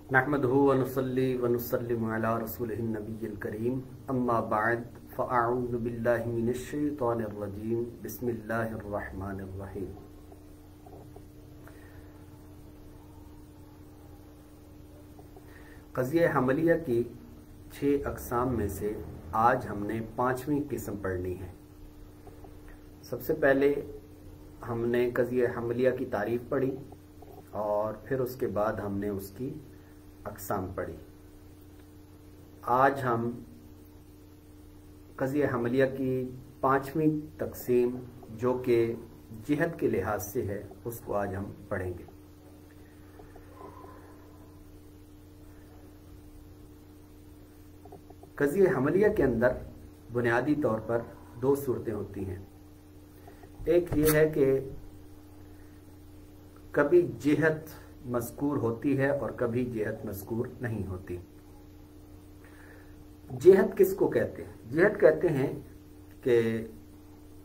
नहमदुहु व नुसल्ली व नुसल्लिमु अला रसूलिहिन नबिय्यिल करीम अम्मा बअद फ़अऊज़ु बिल्लाहि मिनश शैतानिर रजीम बिस्मिल्लाहिर रहमानिर रहीम। क़ज़िया हमलिया की 6 अक़साम में से आज हमने 5वीं किस्म पढ़नी है। सबसे पहले हमने क़ज़िया हमलिया की तारीफ़ पढ़ी और फिर उसके बाद हमने उसकी अक़साम पढ़ी। आज हम क़ज़िया हमलिया की 5वीं तक़सीम जो कि जिहद के लिहाज से है उसको आज हम पढ़ेंगे। क़ज़िया हमलिया के अंदर बुनियादी तौर पर 2 सूरतें होती हैं। एक ये है कि कभी जिहद मज़कूर होती है और कभी जिहद मज़कूर नहीं होती। जिहद किसको कहते हैं? जिहद कहते हैं कि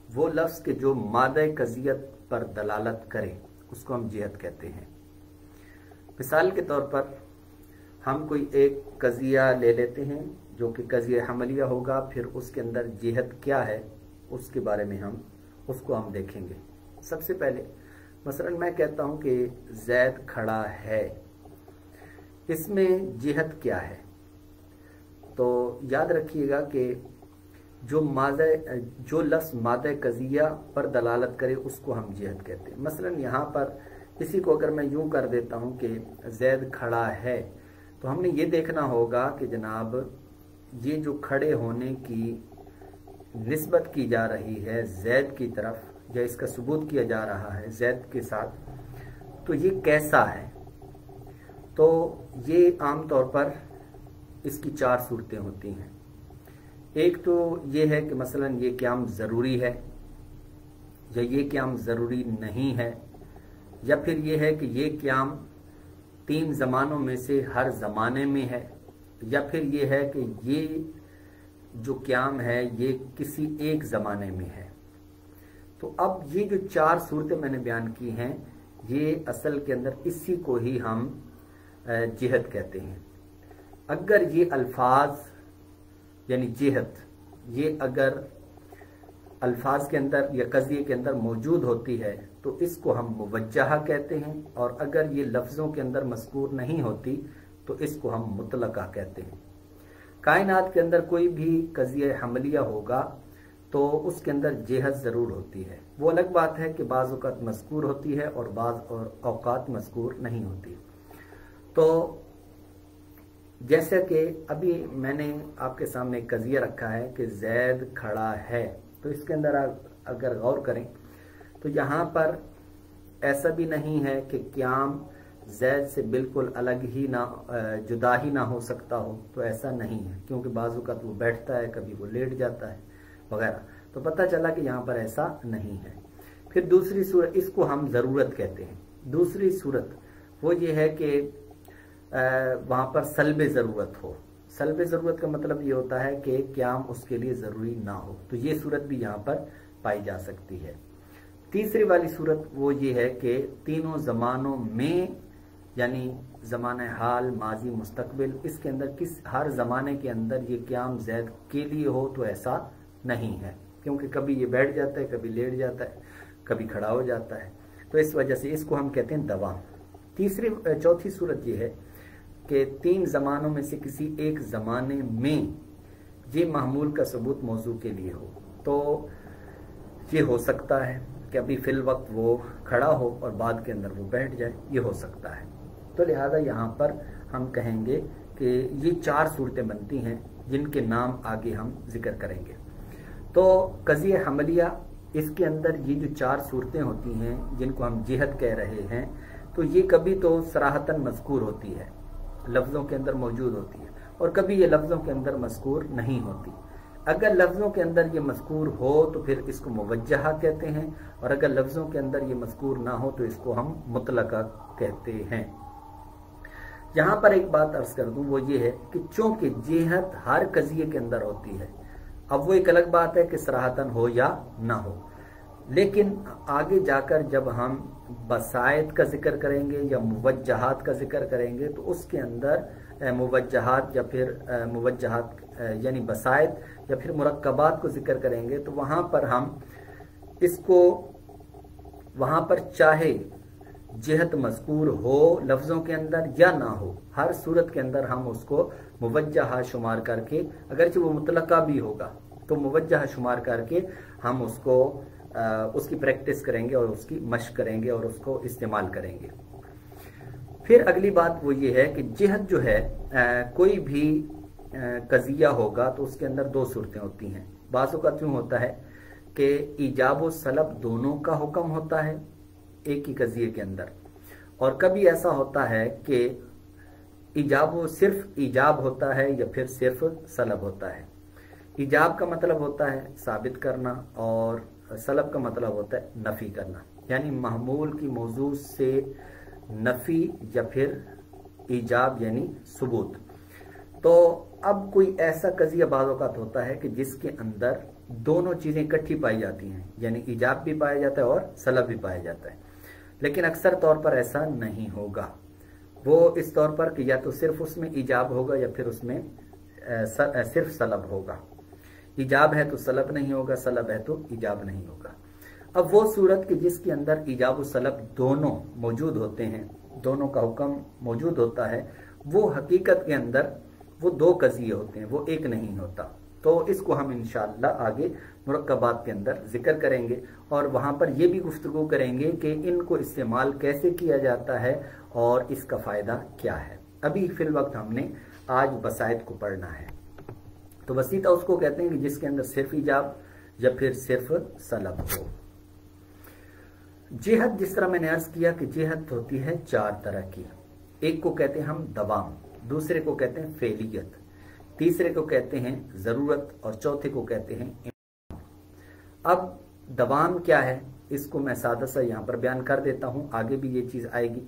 वो लफ्ज़ के जो मादे क़ज़ियत पर दलालत करे उसको हम जिहद कहते हैं। मिसाल के तौर पर हम कोई एक क़ज़िया ले लेते हैं जो कि क़ज़िया हमलिया होगा, फिर उसके अंदर जिहद क्या है उसके बारे में उसको हम देखेंगे। सबसे पहले मसलन मैं कहता हूं कि ज़ैद खड़ा है, इसमें जिहद क्या है? तो याद रखिएगा कि जो लफ्ज़ मादे क़ज़िया पर दलालत करे उसको हम जिहद कहते हैं। मसलन यहाँ पर इसी को अगर मैं यूं कर देता हूं कि ज़ैद खड़ा है, तो हमने ये देखना होगा कि जनाब ये जो खड़े होने की निस्बत की जा रही है ज़ैद की तरफ या इसका सबूत किया जा रहा है ज़ैद के साथ, तो ये कैसा है? तो ये आम तौर पर इसकी 4 सूरतें होती हैं। एक तो ये है कि मसलन ये क़याम ज़रूरी है या ये क़याम ज़रूरी नहीं है, या फिर ये है कि ये क़याम 3 ज़मानों में से हर ज़माने में है, या फिर ये है कि ये जो क़याम है ये किसी एक ज़माने में है। तो अब ये जो 4 सूरतें मैंने बयान की हैं ये असल के अंदर इसी को ही हम जिहद कहते हैं। अगर ये अल्फाज यानी जिहद ये अगर अल्फाज के अंदर या क़ज़िये के अंदर मौजूद होती है तो इसको हम मुवज्जहा कहते हैं, और अगर ये लफ्ज़ों के अंदर मज़कूर नहीं होती तो इसको हम मुतलका कहते हैं। कायनात के अंदर कोई भी क़ज़िया हमलिया होगा तो उसके अंदर जिहद ज़रूर होती है। वो अलग बात है कि बाज़ औक़ात मज़कूर होती है और बाज़ औक़ात मज़कूर नहीं होती। तो जैसे कि अभी मैंने आपके सामने एक क़ज़िया रखा है कि ज़ैद खड़ा है, तो इसके अंदर अगर गौर करें तो यहाँ पर ऐसा भी नहीं है कि क़याम ज़ैद से बिल्कुल अलग ही ना जुदा ही ना हो सकता हो, तो ऐसा नहीं है, क्योंकि बाज़ औक़ात वो बैठता है, कभी वो लेट जाता है वगैरह। तो पता चला कि यहाँ पर ऐसा नहीं है। फिर दूसरी सूरत, इसको हम ज़रूरत कहते हैं। दूसरी सूरत वो ये है कि वहाँ पर सल्ब ज़रूरत हो। सल्ब ज़रूरत का मतलब ये होता है कि क़याम उसके लिए ज़रूरी ना हो, तो ये सूरत भी यहाँ पर पाई जा सकती है। तीसरी वाली सूरत वो ये है कि तीनों ज़मानों में यानी ज़माने हाल, माजी, मुस्तकबिल, इसके अंदर हर ज़माने के अंदर ये क़याम ज़ैद के लिए हो, तो ऐसा नहीं है, क्योंकि कभी ये बैठ जाता है, कभी लेट जाता है, कभी खड़ा हो जाता है। तो इस वजह से इसको हम कहते हैं दवाम। चौथी सूरत ये है कि 3 ज़मानों में से किसी एक ज़माने में ये महमूल का सबूत मौजू के लिए हो। तो ये हो सकता है कि अभी फिल वक्त वो खड़ा हो और बाद के अंदर वो बैठ जाए, ये हो सकता है। तो लिहाजा यहाँ पर हम कहेंगे कि ये 4 सूरतें बनती हैं जिनके नाम आगे हम जिक्र करेंगे। तो क़ज़िया हमलिया इसके अंदर ये जो 4 सूरतें होती हैं जिनको हम जिहद कह रहे हैं, तो ये कभी तो सराहतन मज़कूर होती है, लफ्ज़ों के अंदर मौजूद होती है, और कभी ये लफ्ज़ों के अंदर मज़कूर नहीं होती। अगर लफ्ज़ों के अंदर ये मज़कूर हो तो फिर इसको मुवज्जहा कहते हैं, और अगर लफ्ज़ों के अंदर ये मज़कूर ना हो तो इसको हम मुतलका कहते हैं। यहाँ पर एक बात अर्ज़ कर दूँ, वो ये है कि चूँकि जिहद हर क़ज़िये के अंदर होती है, अब वो एक अलग बात है कि सराहतन हो या ना हो। लेकिन आगे जाकर जब हम बसायत का जिक्र करेंगे या मुवज्जहात का जिक्र करेंगे तो उसके अंदर मुवज्जहात या फिर मुवज्जहात यानी बसायत या फिर मुरक्कबात को जिक्र करेंगे तो वहां पर हम इसको वहां पर चाहे जिहत मज़कूर हो लफ्ज़ों के अंदर या ना हो, हर सूरत के अंदर हम उसको मुवज्जहा शुमार करके, अगरचे वो मुतलका भी होगा तो मुवज्जहा शुमार करके हम उसको उसकी प्रैक्टिस करेंगे और उसकी मश्क करेंगे और उसको इस्तेमाल करेंगे। फिर अगली बात वो ये है कि जिहत जो है कोई भी कज़िया होगा तो उसके अंदर दो सूरतें होती हैं। बाज़ औक़ात यूँ होता है कि ईजाब व सलब दोनों का हुक्म होता है एक ही कज़िये के अंदर, और कभी ऐसा होता है कि सिर्फ ईजाब होता है या फिर सिर्फ सलब होता है। ईजाब का मतलब होता है साबित करना और सलब का मतलब होता है नफी करना, यानी महमूल की मौजू से नफी या फिर ईजाब यानी सुबूत। तो अब कोई ऐसा कज़िया बाज़ औक़ात होता है कि जिसके अंदर दोनों चीज़ें इकट्ठी पाई जाती हैं, यानी ईजाब भी पाया जाता है और सलब भी पाया जाता है, लेकिन अक्सर तौर पर ऐसा नहीं होगा। वो इस तौर पर कि या तो सिर्फ उसमें ईजाब होगा या फिर उसमें सिर्फ सलब होगा। ईजाब है तो सलब नहीं होगा, सलब है तो ईजाब नहीं होगा। अब वो सूरत कि जिसके अंदर ईजाब और सलब दोनों मौजूद होते हैं, दोनों का हुक्म मौजूद होता है, वो हकीकत के अंदर वो दो कज़िये होते हैं, वो एक नहीं होता। तो इसको हम इंशाअल्लाह आगे मुरक्कबात के अंदर जिक्र करेंगे और वहाँ पर ये भी गुफ्तगू करेंगे कि इनको इस्तेमाल कैसे किया जाता है और इसका फ़ायदा क्या है। अभी फिल वक्त हमने आज बसायत को पढ़ना है। तो वसीता उसको कहते हैं कि जिसके अंदर सिर्फ ईजाब या फिर सिर्फ सलब हो। जिहत, जिस तरह मैंने अर्ज किया कि जिहत होती है चार तरह की। एक को कहते हैं हम दवाम, दूसरे को कहते हैं फेलियत, तीसरे को कहते हैं ज़रूरत और चौथे को कहते हैं इम्कान। अब दवाम क्या है इसको मैं सादा सा यहाँ पर बयान कर देता हूँ, आगे भी ये चीज़ आएगी।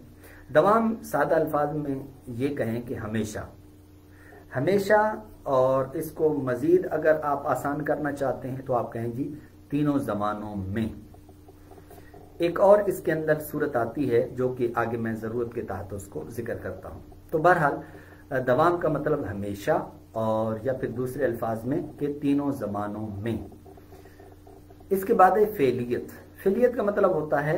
दवाम सादा अल्फाज में ये कहें कि हमेशा, हमेशा, और इसको मज़ीद अगर आप आसान करना चाहते हैं तो आप कहें जी तीनों ज़मानों में। एक और इसके अंदर सूरत आती है जो कि आगे मैं ज़रूरत के तहत उसको जिक्र करता हूँ। तो बहरहाल दवाम का मतलब हमेशा और या फिर दूसरे अल्फाज में कि तीनों ज़मानों में। इसके बाद है फेलियत। फेलियत का मतलब होता है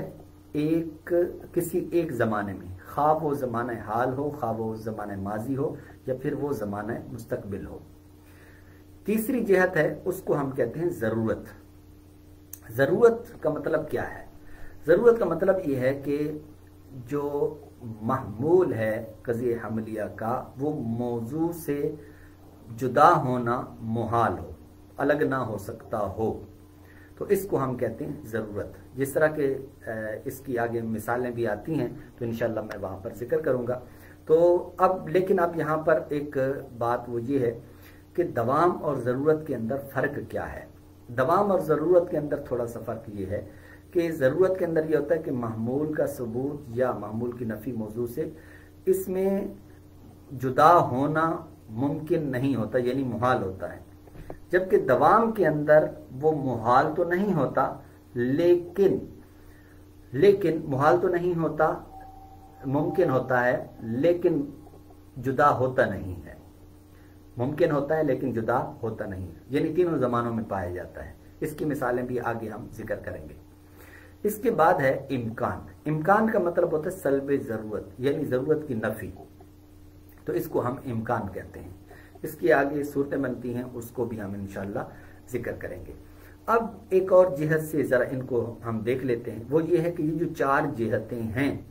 किसी एक ज़माने में, खा वो ज़माना हाल हो, खा वो ज़माना माजी हो या फिर वो ज़माना मुस्तकबिल हो। तीसरी जिहत है उसको हम कहते हैं ज़रूरत। ज़रूरत का मतलब क्या है? ज़रूरत का मतलब ये है कि जो महमूल है क़ज़िए हमलिया का वो मौजू से जुदा होना मुहाल हो, अलग ना हो सकता हो, तो इसको हम कहते हैं ज़रूरत। जिस तरह के इसकी आगे मिसालें भी आती हैं तो इंशाअल्लाह मैं वहाँ पर जिक्र करूँगा। तो अब लेकिन अब यहाँ पर एक बात वो ये है कि दवाम और ज़रूरत के अंदर फ़र्क क्या है। दवाम और ज़रूरत के अंदर थोड़ा सा फ़र्क ये है कि ज़रूरत के अंदर ये होता है कि महमूल का सबूत या महमूल की नफ़ी मौजू से इसमें जुदा होना मुमकिन नहीं होता, यानी मुहाल होता है। जबकि दवाम के अंदर वो मुहाल तो नहीं होता, लेकिन मुहाल तो नहीं होता, मुमकिन होता है लेकिन जुदा होता नहीं है। मुमकिन होता है लेकिन जुदा होता नहीं है, यानी तीनों ज़मानों में पाया जाता है। इसकी मिसालें भी आगे हम जिक्र करेंगे। इसके बाद है इम्कान। इम्कान का मतलब होता है सल्बे ज़रूरत, यानी ज़रूरत की नफ़ी, तो इसको हम इम्कान कहते हैं। इसकी आगे सूरतें बनती हैं, उसको भी हम इंशाअल्लाह जिक्र करेंगे। अब एक और जिहत से ज़रा इनको हम देख लेते हैं। वो ये है कि ये जो चार जिहतें हैं,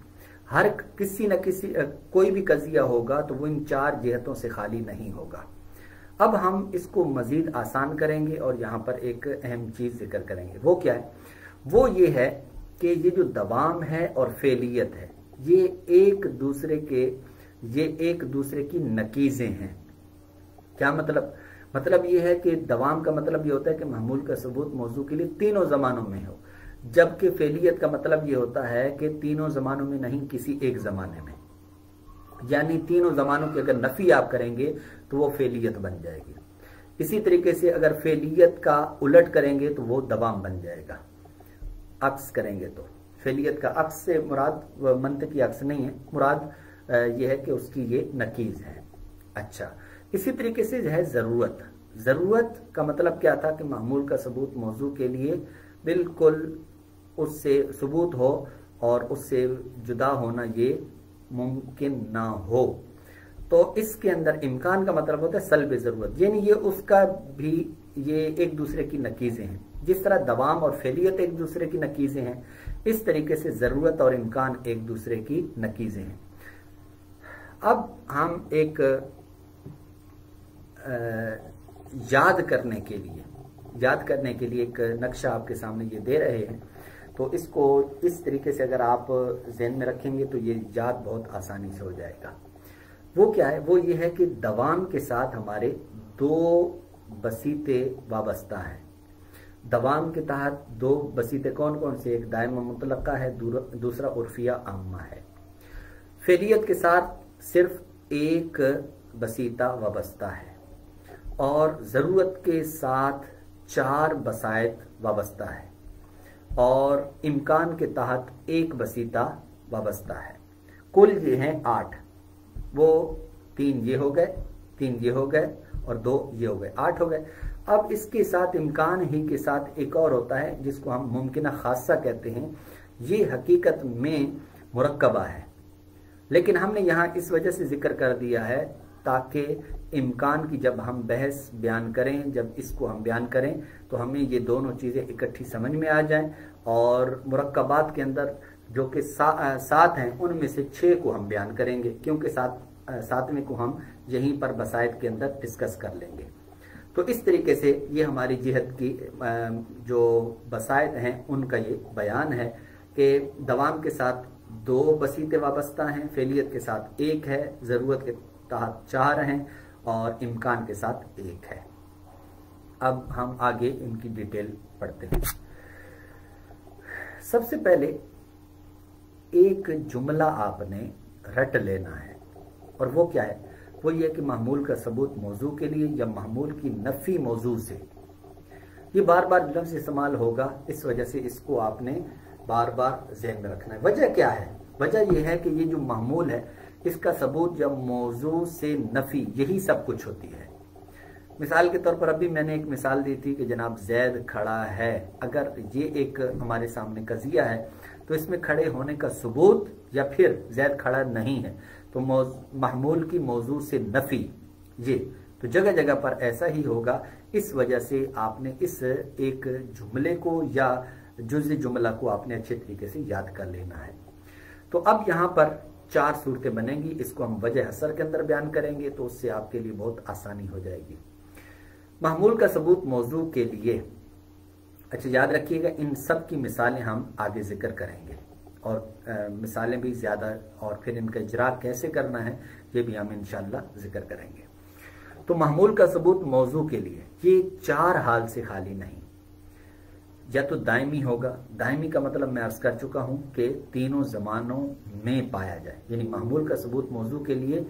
हर किसी न किसी कोई भी कज़िया होगा तो वो इन चार जिहतों से खाली नहीं होगा। अब हम इसको मज़ीद आसान करेंगे और यहाँ पर एक अहम चीज़ जिक्र करेंगे। वो क्या है? वो ये है कि ये जो दवाम है और फेलियत है, ये एक दूसरे की नकीज़ें हैं। क्या मतलब? मतलब ये है कि दवाम का मतलब ये होता है कि महमूल का सबूत मौजू के लिए तीनों ज़मानों में हो, जबकि फेलियत का मतलब ये होता है कि तीनों ज़मानों में नहीं, किसी एक ज़माने में। यानी तीनों ज़मानों की अगर नफ़ी आप करेंगे तो वो फेलियत बन जाएगी। इसी तरीके से अगर फेलियत का उलट करेंगे तो वो दवाम बन जाएगा। अक्स करेंगे तो फेलियत का अक्स से मुराद मंतकी अक्स नहीं है, मुराद ये है कि उसकी ये नकीज है। अच्छा, इसी तरीके से जो है ज़रूरत, ज़रूरत का मतलब क्या था कि मामूल का सबूत मौजू के लिए बिल्कुल उससे सबूत हो और उससे जुदा होना ये मुमकिन ना हो। तो इसके अंदर इम्कान का मतलब होता है सल्ब ज़रूरत, यानी ये उसका भी ये एक दूसरे की नकीज़ें हैं। जिस तरह दवाम और फेलियत एक दूसरे की नकीज़ें हैं, इस तरीके से ज़रूरत और इम्कान एक दूसरे की नकीज़ें हैं। अब हम एक याद करने के लिए एक नक्शा आपके सामने ये दे रहे हैं, तो इसको इस तरीके से अगर आप ज़हन में रखेंगे तो ये याद बहुत आसानी से हो जाएगा। वो क्या है? वो ये है कि दवाम के साथ हमारे दो बसीते वाबस्ता हैं। दवाम के तहत दो बसीते कौन कौन से? एक दायमा मुतलक्का है, दूसरा उर्फिया आम्मा है। फेलियत के साथ सिर्फ एक बसीता वाबस्ता है और ज़रूरत के साथ 4 बसायत वाबस्ता है और इम्कान के तहत एक बसीता वाबस्ता है। कुल ये हैं 8, वो 3 ये हो गए, 3 ये हो गए और 2 ये हो गए, 8 हो गए। अब इसके साथ इम्कान ही के साथ एक और होता है जिसको हम मुमकिना खासा कहते हैं। ये हकीकत में मुरक्कबा है, लेकिन हमने यहाँ इस वजह से जिक्र कर दिया है ताकि इम्कान की जब हम बहस बयान करें, जब इसको हम बयान करें तो हमें ये दोनों चीज़ें इकट्ठी समझ में आ जाएं और मुरक्कबात के अंदर जो कि 7 हैं उनमें से 6 को हम बयान करेंगे, क्योंकि 7वें को हम यहीं पर बसायत के अंदर डिस्कस कर लेंगे। तो इस तरीके से ये हमारी जिहत की जो बसायत हैं उनका ये बयान है कि दवाम के साथ 2 बसीते वाबस्ता हैं, फेलियत के साथ 1 है, ज़रूरत के तहत 4 हैं और इम्कान के साथ 1 है। अब हम आगे इनकी डिटेल पढ़ते हैं। सबसे पहले एक जुमला आपने रट लेना है, और वो क्या है? वो ये कि मामूल का सबूत मौजू के लिए या मामूल की नफ़ी मौजू से। ये बार बार लफ्ज़ इस्तेमाल होगा, इस वजह से इसको आपने बार बार ज़हन में रखना है। वजह क्या है? वजह यह है कि ये जो मामूल है इसका सबूत जब मौजू से नफ़ी, यही सब कुछ होती है। मिसाल के तौर पर अभी मैंने एक मिसाल दी थी कि जनाब जैद खड़ा है। अगर ये एक हमारे सामने कज़िया है तो इसमें खड़े होने का सबूत या फिर जैद खड़ा नहीं है तो महमूल की मौजू से नफ़ी, ये तो जगह जगह पर ऐसा ही होगा। इस वजह से आपने इस एक जुमले को या जुज़ जुमला को आपने अच्छे तरीके से याद कर लेना है। तो अब यहाँ पर 4 सूरतें बनेंगी, इसको हम वजह असर के अंदर बयान करेंगे तो उससे आपके लिए बहुत आसानी हो जाएगी। महमूल का सबूत मौजू के लिए, अच्छा याद रखिएगा, इन सब की मिसालें हम आगे जिक्र करेंगे और मिसालें भी ज़्यादा, और फिर इनका इजरा कैसे करना है ये भी हम इंशाअल्लाह जिक्र करेंगे। तो महमूल का सबूत मौजू के लिए ये 4 हाल से खाली नहीं। या तो दायमी होगा, दायमी का मतलब मैं अर्ज कर चुका हूं कि तीनों जमानों में पाया जाए, यानी महमूल का सबूत मौजू के लिए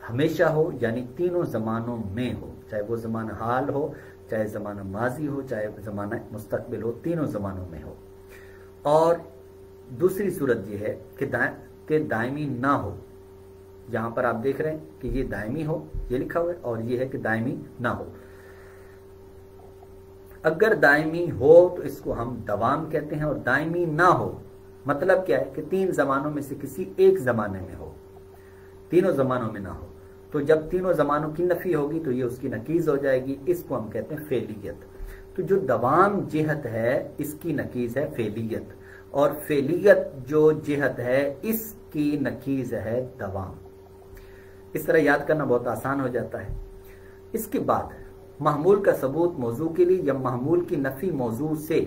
हमेशा हो, यानी तीनों जमानों में हो, चाहे वो जमाना हाल हो, चाहे जमाना माजी हो, चाहे जमाना मुस्तकबिल हो, तीनों जमानों में हो। और दूसरी सूरत ये है कि दायमी ना हो। यहां पर आप देख रहे हैं कि ये दायमी हो, ये लिखा हुआ है, और ये है कि दायमी ना हो। अगर दायमी हो तो इसको हम दवाम कहते हैं, और दायमी ना हो मतलब क्या है कि 3 जमानों में से किसी एक जमाने में हो, तीनों जमानों में ना हो। तो जब तीनों जमानों की नफी होगी तो ये उसकी नकीज हो जाएगी, इसको हम कहते हैं फेलियत। तो जो दवाम जिहत है इसकी नकीज है फेलियत, और फेलियत जो जिहत है इसकी नकीज है दवाम। इस तरह याद करना बहुत आसान हो जाता है। इसके बाद महमूल का सबूत मौजू के लिए या महमूल की नफी मौजू से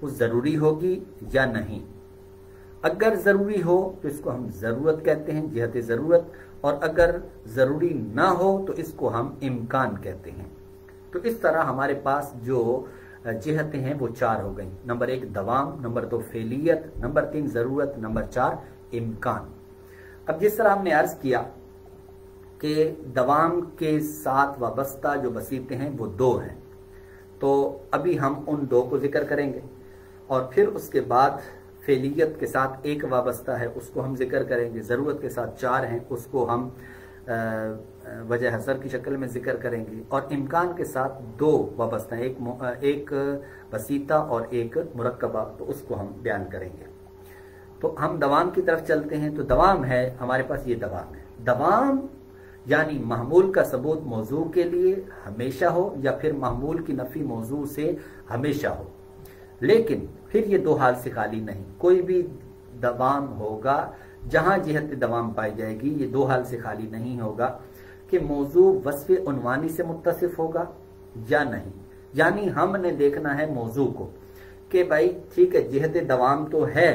वो जरूरी होगी या नहीं। अगर जरूरी हो तो इसको हम जरूरत कहते हैं, जिहत जरूरत, और अगर जरूरी ना हो तो इसको हम इम्कान कहते हैं। तो इस तरह हमारे पास जो जिहतें हैं वो 4 हो गई। नंबर 1 दवाम, नंबर 2 फेलियत, नंबर 3 जरूरत, नंबर 4 इम्कान। अब जिस तरह हमने अर्ज किया कि दवाम के साथ वाबस्ता जो बसीते हैं वो 2 हैं, तो अभी हम उन 2 को जिक्र करेंगे। اور پھر اس کے بعد فعلیت کے ساتھ ایک وابستہ ہے، اس کو ہم ذکر کریں گے، ضرورت کے ساتھ 4 ہیں، اس کو ہم وجہ حصر کی شکل میں ذکر کریں گے، اور امکان کے ساتھ 2 وابستہ ہیں، ایک بسیطہ اور ایک مرکبہ، تو اس کو ہم بیان کریں گے۔ تو ہم دوام کی طرف چلتے ہیں۔ تو دوام ہے ہمارے پاس، یہ دوام ہے۔ دوام یعنی محمول کا ثبوت موضوع کے لیے ہمیشہ ہو، یا پھر محمول کی نفی موضوع سے ہمیشہ ہو، لیکن پھر یہ 2 حال سے خالی نہیں۔ کوئی بھی دوام ہوگا جہاں جہت دوام پائی جائے گی، یہ 2 حال سے خالی نہیں ہوگا کہ موضوع وصف عنوانی سے متصف ہوگا یا نہیں۔ یعنی ہم نے دیکھنا ہے موضوع کو کہ بھائی ٹھیک ہے جہت دوام تو ہے،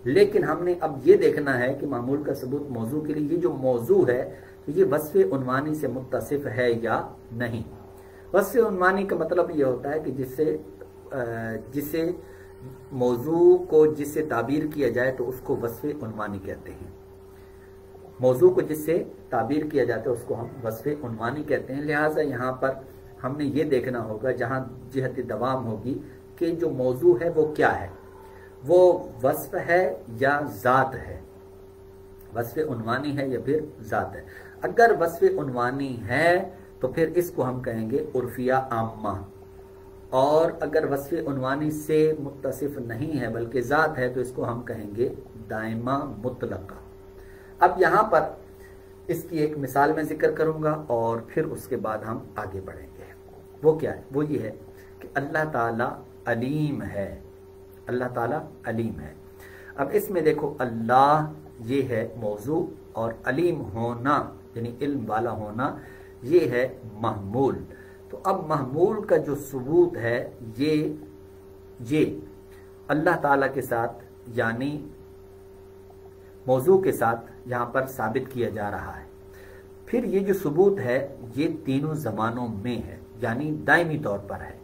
لیکن ہم نے اب یہ دیکھنا ہے کہ معمول کا ثبوت موضوع کے لیے یہ جو موضوع ہے یہ وصف عنوانی سے متصف ہے یا نہیں۔ وصف عنوانی کا مطلب یہ ہوتا ہے کہ جسے موضوع کو جس سے تعبیر کیا جائے تو اس کو وصف عنوانی کہتے ہیں۔ موضوع کو جس سے تعبیر کیا جاتا ہے اس کو ہم وصف عنوانی کہتے ہیں۔ لہٰذا یہاں پر ہم نے یہ دیکھنا ہوگا جہاں جہت دوام ہوگی کہ جو موضوع ہے وہ کیا ہے، وہ وصف ہے یا ذات ہے، وصف عنوانی ہے یا پھر ذات ہے۔ اگر وصف عنوانی ہے تو پھر اس کو ہم کہیں گے عرفیہ عامہ، اور اگر وصف عنوانی سے متصف نہیں ہے بلکہ ذات ہے تو اس کو ہم کہیں گے دائمہ مطلقہ۔ اب یہاں پر اس کی ایک مثال میں ذکر کروں گا اور پھر اس کے بعد ہم آگے بڑھیں گے۔ وہ کیا ہے؟ وہ یہ ہے کہ اللہ تعالیٰ علیم ہے، اللہ تعالیٰ علیم ہے۔ اب اس میں دیکھو اللہ یہ ہے موضوع، اور علیم ہونا یعنی علم والا ہونا یہ ہے محمول۔ تو اب محمول کا جو ثبوت ہے یہ اللہ تعالیٰ کے ساتھ یعنی موضوع کے ساتھ یہاں پر ثابت کیا جا رہا ہے۔ پھر یہ جو ثبوت ہے یہ تینوں زمانوں میں ہے، یعنی دائمی طور پر ہے۔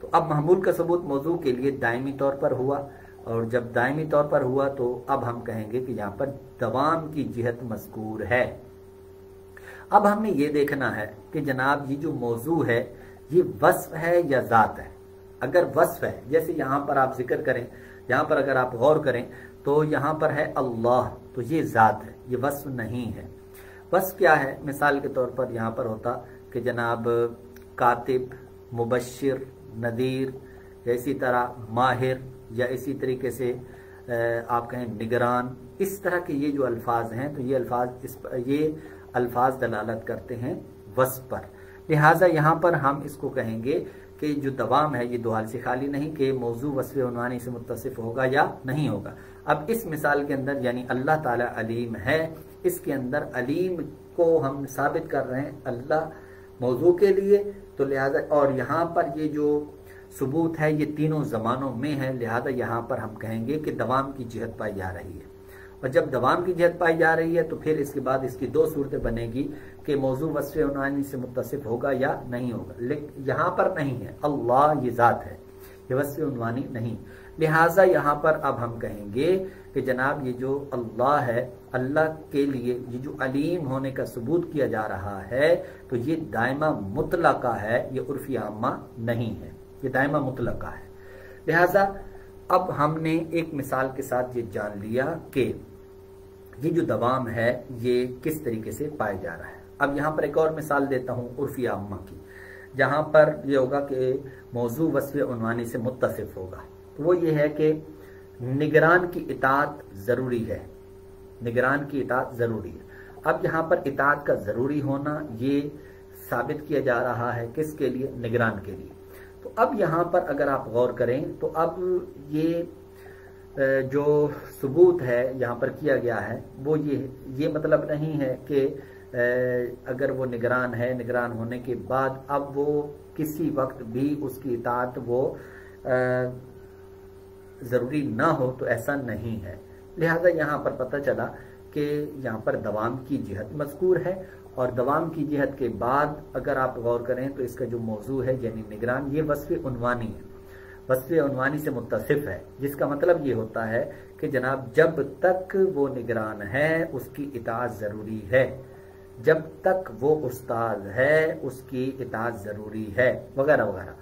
تو اب محمول کا ثبوت موضوع کے لیے دائمی طور پر ہوا، اور جب دائمی طور پر ہوا تو اب ہم کہیں گے کہ یہاں پر دوام کی جہت مذکور ہے۔ اب ہم نے یہ دیکھنا ہے کہ جناب یہ جو موضوع ہے یہ وصف ہے یا ذات ہے۔ اگر وصف ہے، جیسے یہاں پر آپ ذکر کریں، یہاں پر اگر آپ غور کریں تو یہاں پر ہے اللہ، تو یہ ذات ہے، یہ وصف نہیں ہے۔ وصف کیا ہے؟ مثال کے طور پر یہاں پر ہوتا کہ جناب کاتب، مبشر، نذیر، یا اسی طرح ماہر، یا اسی طریقے سے آپ کہیں نگران، اس طرح کے یہ جو الفاظ ہیں تو یہ الفاظ دلالت کرتے ہیں وصف پر۔ لہٰذا یہاں پر ہم اس کو کہیں گے کہ جو دوام ہے یہ 2 حال سے خالی نہیں کہ موضوع وصف عنوانی سے متصف ہوگا یا نہیں ہوگا۔ اب اس مثال کے اندر یعنی اللہ تعالیٰ علیم ہے، اس کے اندر علیم کو ہم ثابت کر رہے ہیں اللہ موضوع کے لیے، تو لہٰذا اور یہاں پر یہ جو ثبوت ہے یہ تینوں زمانوں میں ہے، لہذا یہاں پر ہم کہیں گے کہ دوام کی جہت پائی جا رہی ہے۔ اور جب دوام کی جہت پائی جا رہی ہے تو پھر اس کے بعد اس کی 2 صورتیں بنے گی کہ موضوع وصف عنوانی سے متصف ہوگا یا نہیں ہوگا، لیکن یہاں پر نہیں ہے، اللہ یہ ذات ہے، یہ وصف عنوانی نہیں۔ لہٰذا یہاں پر اب ہم کہیں گے کہ جناب یہ جو اللہ ہے، اللہ کے لیے یہ جو علیم ہونے کا ثبوت کیا جا رہا ہے تو یہ دائمہ مطلقہ ہے، یہ عرفی عامہ نہیں ہے، یہ دائمہ مطلقہ ہے۔ لہٰذا اب ہم نے ایک مثال کے ساتھ یہ جان لیا کہ یہ جو دوام ہے یہ کس طریقے سے پایا جا رہا ہے۔ اب یہاں پر ایک اور مثال دیتا ہوں عرفی عامہ کی، جہاں پر یہ ہوگا کہ موضوع وصف عنوانی سے متصف ہوگا۔ تو وہ یہ ہے کہ نگران کی اطاعت ضروری ہے، نگران کی اطاعت ضروری ہے۔ اب یہاں پر اطاعت کا ضروری ہونا یہ ثابت کیا جا رہا ہے کس کے لیے؟ نگران کے لیے۔ تو اب یہاں پر اگر آپ غور کریں تو اب یہ جو ثبوت ہے یہاں پر کیا گیا ہے وہ یہ مطلب نہیں ہے کہ اگر وہ نگران ہے، نگران ہونے کے بعد اب وہ کسی وقت بھی اس کی اطاعت وہ ضروری نہ ہو، تو ایسا نہیں ہے۔ لہذا یہاں پر پتہ چلا کہ یہاں پر دوام کی جہت مذکور ہے، اور دوام کی جہت کے بعد اگر آپ غور کریں تو اس کا جو موضوع ہے یعنی نگران، یہ وصف عنوانی ہے، وصف عنوانی سے متصف ہے، جس کا مطلب یہ ہوتا ہے کہ جناب جب تک وہ نگران ہے اس کی اطاعت ضروری ہے۔ جب تک وہ استاد ہے اس کی اطاعت ضروری ہے، وغیرہ وغیرہ۔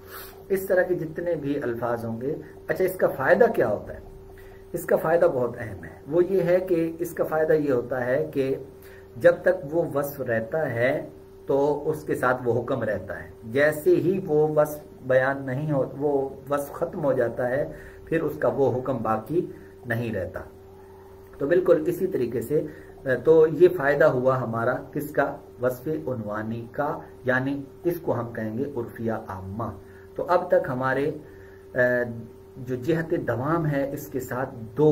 اس طرح کے جتنے بھی الفاظ ہوں گے۔ اچھا، اس کا فائدہ کیا ہوتا ہے؟ اس کا فائدہ بہت اہم ہے، وہ یہ ہے کہ اس کا فائدہ یہ ہوتا ہے کہ جب تک وہ وصف رہتا ہے تو اس کے ساتھ وہ حکم رہتا ہے، جیسے ہی وہ وصف بیان نہیں ہو، وہ وصف ختم ہو جاتا ہے، پھر اس کا وہ حکم باقی نہیں رہتا۔ تو بالکل اسی طریقے سے تو یہ فائدہ ہوا ہمارا کس کا؟ وصف عنوانی کا، یعنی اس کو ہم کہیں گے عرفیہ عامہ۔ تو اب تک ہمارے جو جہت دوام ہے اس کے ساتھ دو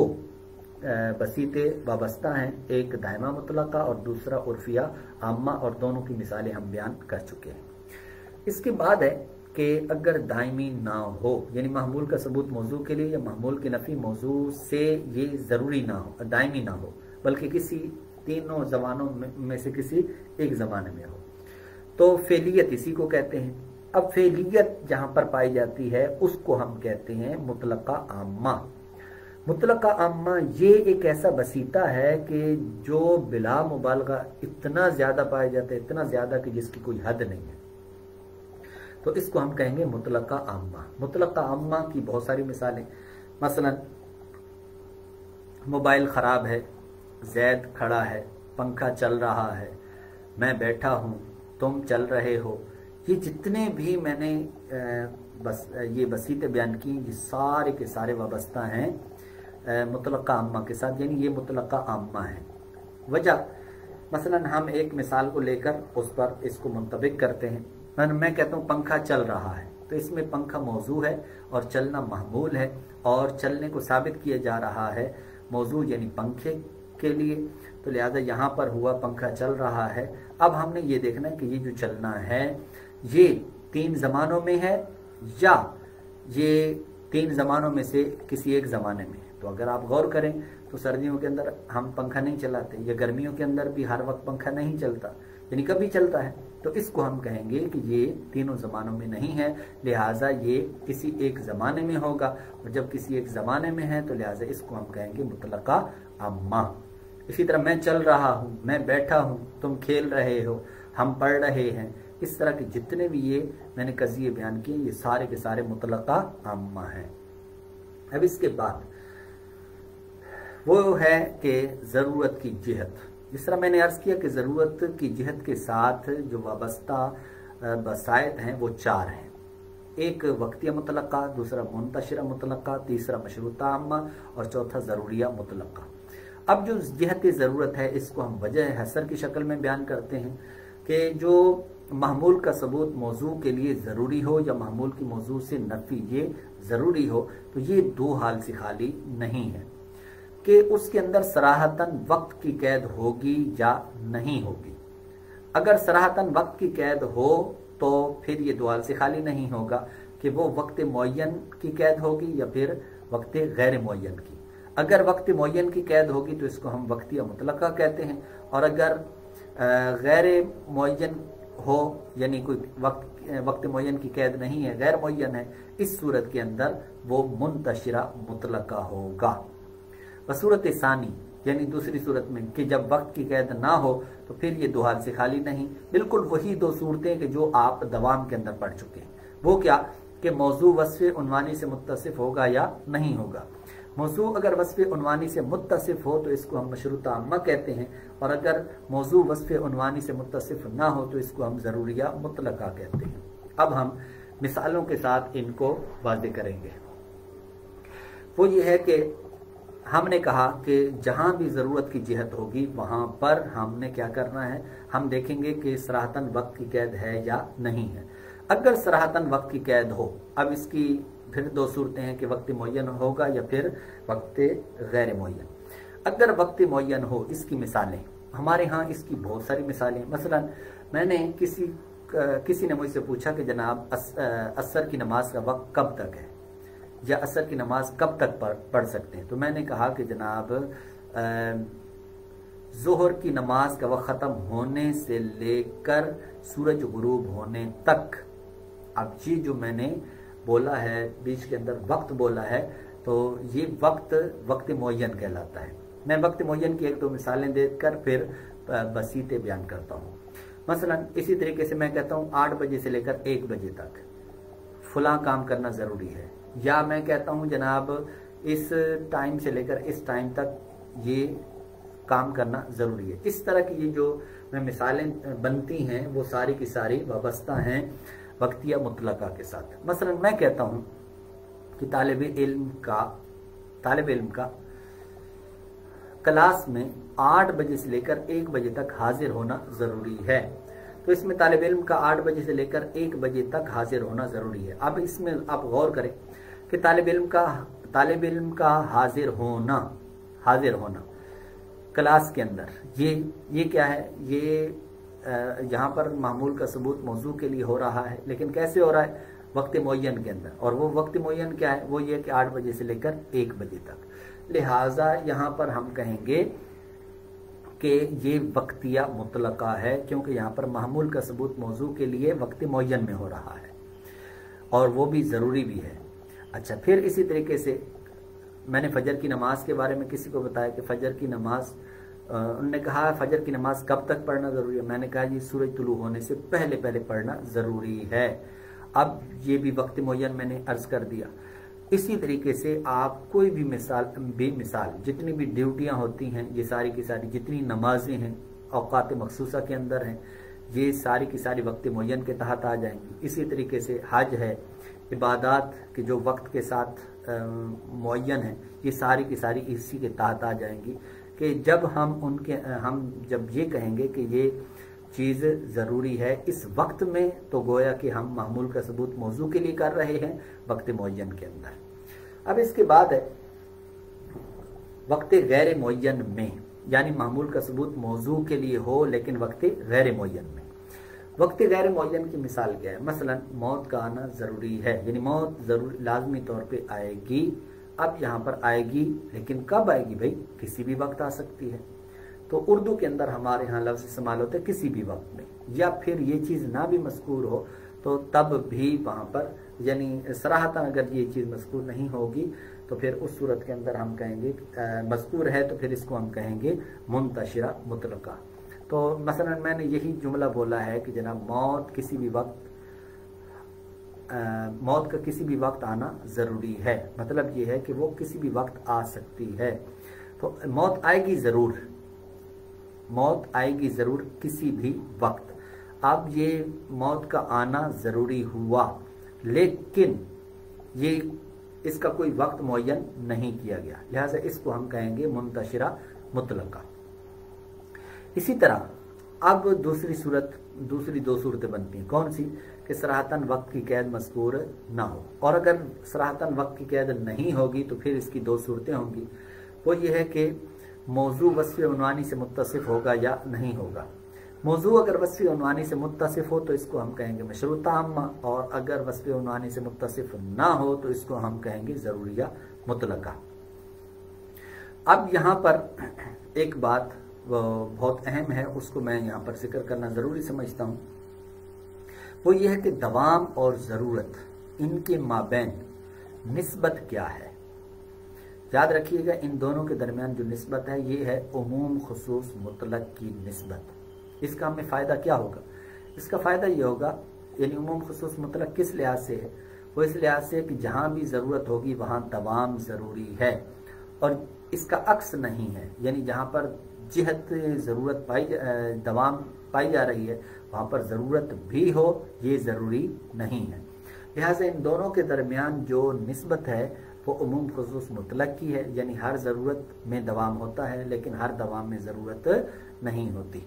بسیطے وابستہ ہیں، ایک دائمہ مطلقہ اور دوسرا عرفیہ عامہ، اور دونوں کی مثالیں ہم بیان کر چکے ہیں۔ اس کے بعد ہے کہ اگر دائمی نہ ہو، یعنی محمول کا ثبوت موضوع کے لیے یا محمول کی نفی موضوع سے یہ ضروری نہ ہو، دائمی نہ ہو، بلکہ کسی تینوں زمانوں میں سے کسی ایک زمانے میں ہو، تو فعلیت اسی کو کہتے ہیں۔ اب فعلیت جہاں پر پائی جاتی ہے اس کو ہم کہتے ہیں مطلقہ عامہ۔ مطلقہ عامہ یہ ایک ایسا بسیطہ ہے کہ جو بلا مبالغہ اتنا زیادہ پایا جاتا ہے، اتنا زیادہ کہ جس کی کوئی حد نہیں ہے، تو اس کو ہم کہیں گے مطلقہ عامہ۔ مطلقہ عامہ کی بہت ساری مثالیں، مثلا موبائل خراب ہے، زید کھڑا ہے، پنکھا چل رہا ہے، میں بیٹھا ہوں، تم چل رہے ہو، یہ جتنے بھی میں نے یہ بسیطے بیان کی، یہ سارے کے سارے وابستہ ہیں مطلقہ عامہ کے ساتھ، یعنی یہ مطلقہ عامہ ہے۔ وجہ مثلا ہم ایک مثال کو لے کر اس پر اس کو منطبق کرتے ہیں۔ میں کہتا ہوں پنکھا چل رہا ہے، تو اس میں پنکھا موضوع ہے اور چلنا محمول ہے، اور چلنے کو ثابت کیا جا رہا ہے موضوع یعنی پنکھے کے لیے، تو لہذا یہاں پر ہوا پنکھا چل رہا ہے۔ اب ہم نے یہ دیکھنا ہے کہ یہ جو چلنا ہے یہ 3 زمانوں میں ہے یا یہ 3 زمانوں میں سے کسی ایک زمانے میں ہے۔ تو اگر آپ غور کریں تو سردیوں کے اندر ہم پنکھا نہیں چلاتے، یا گرمیوں کے اندر بھی ہر وقت پنکھا نہیں چلتا، یعنی کبھی چلتا ہے، تو اس کو ہم کہیں گے کہ یہ تینوں زمانوں میں نہیں ہے، لہٰذا یہ کسی ایک زمانے میں ہوگا، اور جب کسی ایک زمانے میں ہے تو لہٰذا اس کو ہم کہیں گے مطلقہ عامہ۔ اسی طرح میں چل رہا ہوں، میں بیٹھا ہوں، تم کھیل رہے ہو، ہم پڑھ رہے ہیں، اس طرح کے جتنے بھی یہ میں نے قضیے بیان کیے یہ سارے کے سارے مطلقہ عامہ ہیں۔ اب اس کے بعد وہ ہے کہ ضرورت کی جہت۔ جس طرح میں نے عرض کیا کہ ضرورت کی جہت کے ساتھ جو وابستہ بسائط ہیں وہ 4 ہیں، ایک وقتیہ مطلقہ، دوسرا منتشرہ مطلقہ، تیسرا مشروطہ عامہ، اور چوتھا ضروریہ مطلقہ۔ اب جو جہت ضرورت ہے اس کو ہم وجہ حصر کی شکل میں بیان کرتے ہیں کہ جو محمول کا ثبوت موضوع کے لیے ضروری ہو یا محمول کی موضوع سے نفی یہ ضروری ہو، تو یہ 2 حال سے خالی نہیں ہے کہ اس کے اندر صراحتاً وقت کی قید ہوگی یا نہیں ہوگی۔ اگر صراحتاً وقت کی قید ہو تو پھر یہ 2 حال سے خالی نہیں ہوگا کہ وہ وقت معین کی قید ہوگی یا پھر وقت غیر معین کی۔ اگر وقت معین کی قید ہوگی تو اس کو ہم وقتیہ مطلقہ کہتے ہیں، اور اگر غیر معین ہو یعنی کوئی وقت معین کی قید نہیں ہے، غیر معین ہے، اس صورت کے اندر وہ منتشرہ مطلقہ ہوگا۔ بصورت ثانی یعنی دوسری صورت میں کہ جب وقت کی قید نہ ہو تو پھر یہ 2 حال سے خالی نہیں، بالکل وہی 2 صورتیں کہ جو آپ دوام کے اندر پڑھ چکے ہیں۔ وہ کیا کہ موضوع وصف عنوانی سے متصف ہوگا یا نہیں ہوگا۔ موضوع اگر وصف عنوانی سے متصف ہو تو اس کو ہم مشروطہ عامہ کہتے ہیں، اور اگر موضوع وصف عنوانی سے متصف نہ ہو تو اس کو ہم ضروریہ مطلقہ کہتے ہیں۔ اب ہم مثالوں کے ساتھ ان کو واضح کریں گے۔ وہ یہ ہے کہ ہم نے کہا کہ جہاں بھی ضرورت کی جہت ہوگی وہاں پر ہم نے کیا کرنا ہے، ہم دیکھیں گے کہ صراحتاً وقت کی قید ہے یا نہیں ہے۔ اگر صراحتاً وقت کی قید ہو، اب اس کی پھر 2 صورتیں ہیں کہ وقت معین ہوگا یا پھر وقت غیر معین۔ اگر وقت معین ہو، اس کی مثالیں ہمارے ہاں اس کی بہت ساری مثالیں، مثلا میں نے کسی نے مجھ سے پوچھا کہ جناب عصر کی نماز کا وقت کب تک ہے، یا عصر کی نماز کب تک پڑھ سکتے ہیں، تو میں نے کہا کہ جناب ظہر کی نماز کا وقت ختم ہونے سے لے کر سورج غروب ہونے تک۔ اب یہ جو میں نے بولا ہے بیچ کے اندر وقت بولا ہے، تو یہ وقت معین کہلاتا ہے۔ میں وقت معین کی 1-2 مثالیں دے کر پھر बसीते बयान करता हूँ। मसलन इसी तरीके से मैं कहता हूँ 8 बजे से लेकर 1 बजे तक फलां काम करना ज़रूरी है, या मैं कहता हूँ जनाब इस टाइम से लेकर इस टाइम तक ये काम करना ज़रूरी है। इस तरह की ये जो मैं मिसालें बनती हैं वो सारी की सारी वाबस्ता हैं वक्तिया मुतलका के साथ। मसलन मैं कहता हूँ कि तालिब इल्म का क्लास में 8 बजे से लेकर 1 बजे तक हाजिर होना ज़रूरी है। तो इसमें तालिब इल्म का 8 बजे से लेकर 1 बजे तक हाजिर होना ज़रूरी है। अब इसमें आप गौर करें कि तालिब इल्म का हाजिर होना क्लास के अंदर, ये क्या है, ये यहाँ पर मामूल का सबूत मौजू के लिए हो रहा है, लेकिन कैसे हो रहा है, वक्त मुअय्यन के अंदर। और वो वक्त मुअय्यन क्या है, वो ये कि 8 बजे से लेकर 1 बजे तक। लिहाजा यहाँ पर हम कहेंगे कि ये वक्तिया मुतलका है, क्योंकि यहाँ पर मामूल का सबूत मौजू के लिए वक्त मुअय्यन में हो रहा है और वो भी ज़रूरी भी है। अच्छा, फिर इसी तरीके से मैंने फजर की नमाज के बारे में किसी को बताया कि फजर की नमाज, उन्होंने कहा फजर की नमाज कब तक पढ़ना ज़रूरी है। मैंने कहा जी सूरज तुलू होने से पहले पहले पढ़ना ज़रूरी है। अब ये भी वक्त मुअय्यन मैंने अर्ज़ कर दिया। इसी तरीके से आप कोई भी मिसाल जितनी भी ड्यूटियां होती हैं, ये सारी की सारी जितनी नमाजें हैं औकात मखसूसा के अंदर हैं, ये सारी की सारी वक्त मुअय्यन के तहत आ जाएंगी। इसी तरीके से हज है, इबादत के जो वक्त के साथ मुअय्यन है, ये सारी की सारी इसी के तहत आ जाएंगी कि जब हम जब ये कहेंगे कि ये चीज़ ज़रूरी है इस वक्त में, तो गोया कि हम मामूल का सबूत मौजू के लिए कर रहे हैं वक्त मुअय्यन के अंदर। अब इसके बाद है वक्त गैर मुअय्यन में, यानी मामूल का सबूत मौजू के लिए हो लेकिन वक्त गैर मुअय्यन में। वक्त गैर मुअय्यन की मिसाल क्या है, मसलन मौत का आना ज़रूरी है, यानी मौत ज़रूर लाजमी तौर पे आएगी। अब यहाँ पर आएगी, लेकिन कब आएगी भाई, किसी भी वक्त आ सकती है। तो उर्दू के अंदर हमारे यहाँ लफ्ज़ इस्तेमाल होते हैं किसी भी वक्त में, या फिर ये चीज़ ना भी मज़कूर हो तो तब भी वहाँ पर, यानी सराहतन अगर ये चीज़ मज़कूर नहीं होगी तो फिर उस सूरत के अंदर हम कहेंगे, मज़कूर है तो फिर इसको हम कहेंगे मुंतशिरा मुतलका। तो मसलन मैंने यही जुमला बोला है कि जनाब मौत का किसी भी वक्त आना ज़रूरी है, मतलब ये है कि वो किसी भी वक्त आ सकती है। तो मौत आएगी ज़रूर किसी भी वक्त। अब ये मौत का आना ज़रूरी हुआ, लेकिन ये इसका कोई वक्त मुअय्यन नहीं किया गया, लिहाजा इसको हम कहेंगे मुंतशिरा मुतलका। इसी तरह अब दूसरी दो सूरतें बनती हैं, कौन सी, कि सराहतन वक्त की कैद मज़कूर ना हो। और अगर सराहतन वक्त की कैद नहीं होगी तो फिर इसकी 2 सूरतें होंगी। वो ये है कि मौजू वस्फ़ उन्वानी से मुत्तसिफ होगा या नहीं होगा। मौजू अगर वस्फ़ उन्वानी से मुत्तसिफ हो तो इसको हम कहेंगे मशरूता अम्मा, और अगर वस्फ़ उन्वानी से मुत्तसिफ ना हो तो इसको हम कहेंगे ज़रूरिया मुतलका। अब यहाँ पर एक बात बहुत अहम है, उसको मैं यहाँ पर जिक्र करना ज़रूरी समझता हूँ। वो ये है कि दवाम और ज़रूरत, इनके माबैन निस्बत क्या है। याद रखिएगा, इन दोनों के दरमियान जो निस्बत है ये है उमूम खुसूस मुतलक की निस्बत। इसका हमें फ़ायदा क्या होगा, इसका फ़ायदा ये होगा, यानी उमूम खुसूस मुतलक किस लिहाज से है, वो इस लिहाज से कि जहाँ भी ज़रूरत होगी वहाँ दवाम ज़रूरी है, और इसका अक्स नहीं है, यानी जहाँ पर जिहत ज़रूरत दवाम पाई जा रही है वहाँ पर ज़रूरत भी हो, ये ज़रूरी नहीं है। लिहाजा इन दोनों के दरमियान जो निस्बत है वो उमूम खुसूस मुतलक की है, यानी हर ज़रूरत में दवाम होता है लेकिन हर दवाम में ज़रूरत नहीं होती।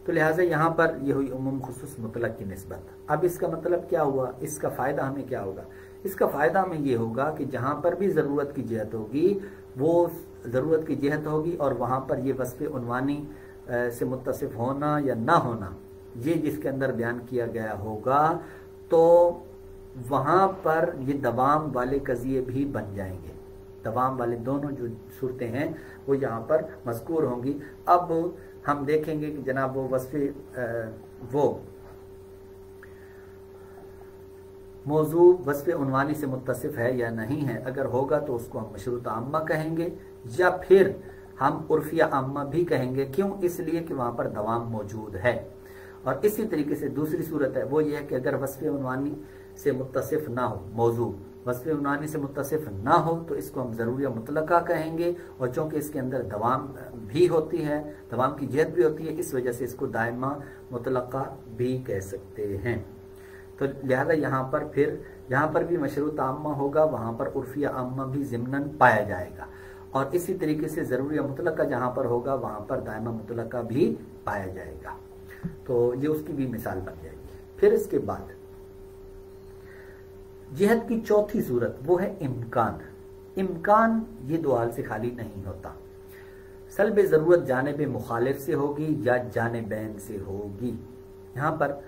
तो लिहाजा यहाँ पर ये हुई उमूम खुसूस मुतलक की निस्बत। अब इसका मतलब क्या हुआ, इसका फ़ायदा हमें क्या होगा, इसका फ़ायदा हमें ये होगा कि जहाँ पर भी ज़रूरत की जिहत होगी वो ज़रूरत की जिहत होगी, और वहाँ पर ये वस्फ़ उन्वानी से मुत्तसिफ होना या ना होना, ये जिसके अंदर बयान किया गया होगा, तो वहाँ पर ये दवाम वाले कज़िये भी बन जाएंगे। दवाम वाले दोनों जो सूरतें हैं वो यहाँ पर मज़कूर होंगी। अब हम देखेंगे कि जनाब वो मौजू वस्फ़ उन्वानी से मुत्तसिफ है या नहीं है। अगर होगा तो उसको हम मशरूत आम्मा कहेंगे, या फिर हम उर्फिया आम्मा भी कहेंगे। क्यों? इसलिए कि वहां पर दवाम मौजूद है। और इसी तरीके से दूसरी सूरत है वो ये है कि अगर वस्फ़ उन्वानी से मुत्तसिफ ना हो, मौजू वस्फ़ उन्वानी से मुत्तसिफ ना हो, तो इसको हम ज़रूरिया मुतलका कहेंगे। और चूँकि इसके अंदर दवाम भी होती है, दवाम की जिहत भी होती है, इस वजह से इसको दायमा मुतलका भी कह सकते हैं। तो लिहाजा यहाँ पर भी मशरूत आम्मा होगा, वहाँ पर उर्फिया आम्मा भी ज़िम्नन पाया जाएगा। और इसी तरीके से ज़रूरिया मुतलका जहाँ पर होगा वहाँ पर दायमा मुतलका भी पाया जाएगा। तो ये उसकी भी मिसाल बन जाएगी। फिर इसके बाद जिहत की चौथी सूरत वो है इम्कान। इम्कान ये दो हाल से खाली नहीं होता। सल्ब ज़रूरत जानिब मुखालिफ से होगी या जानिबैन से होगी। यहाँ पर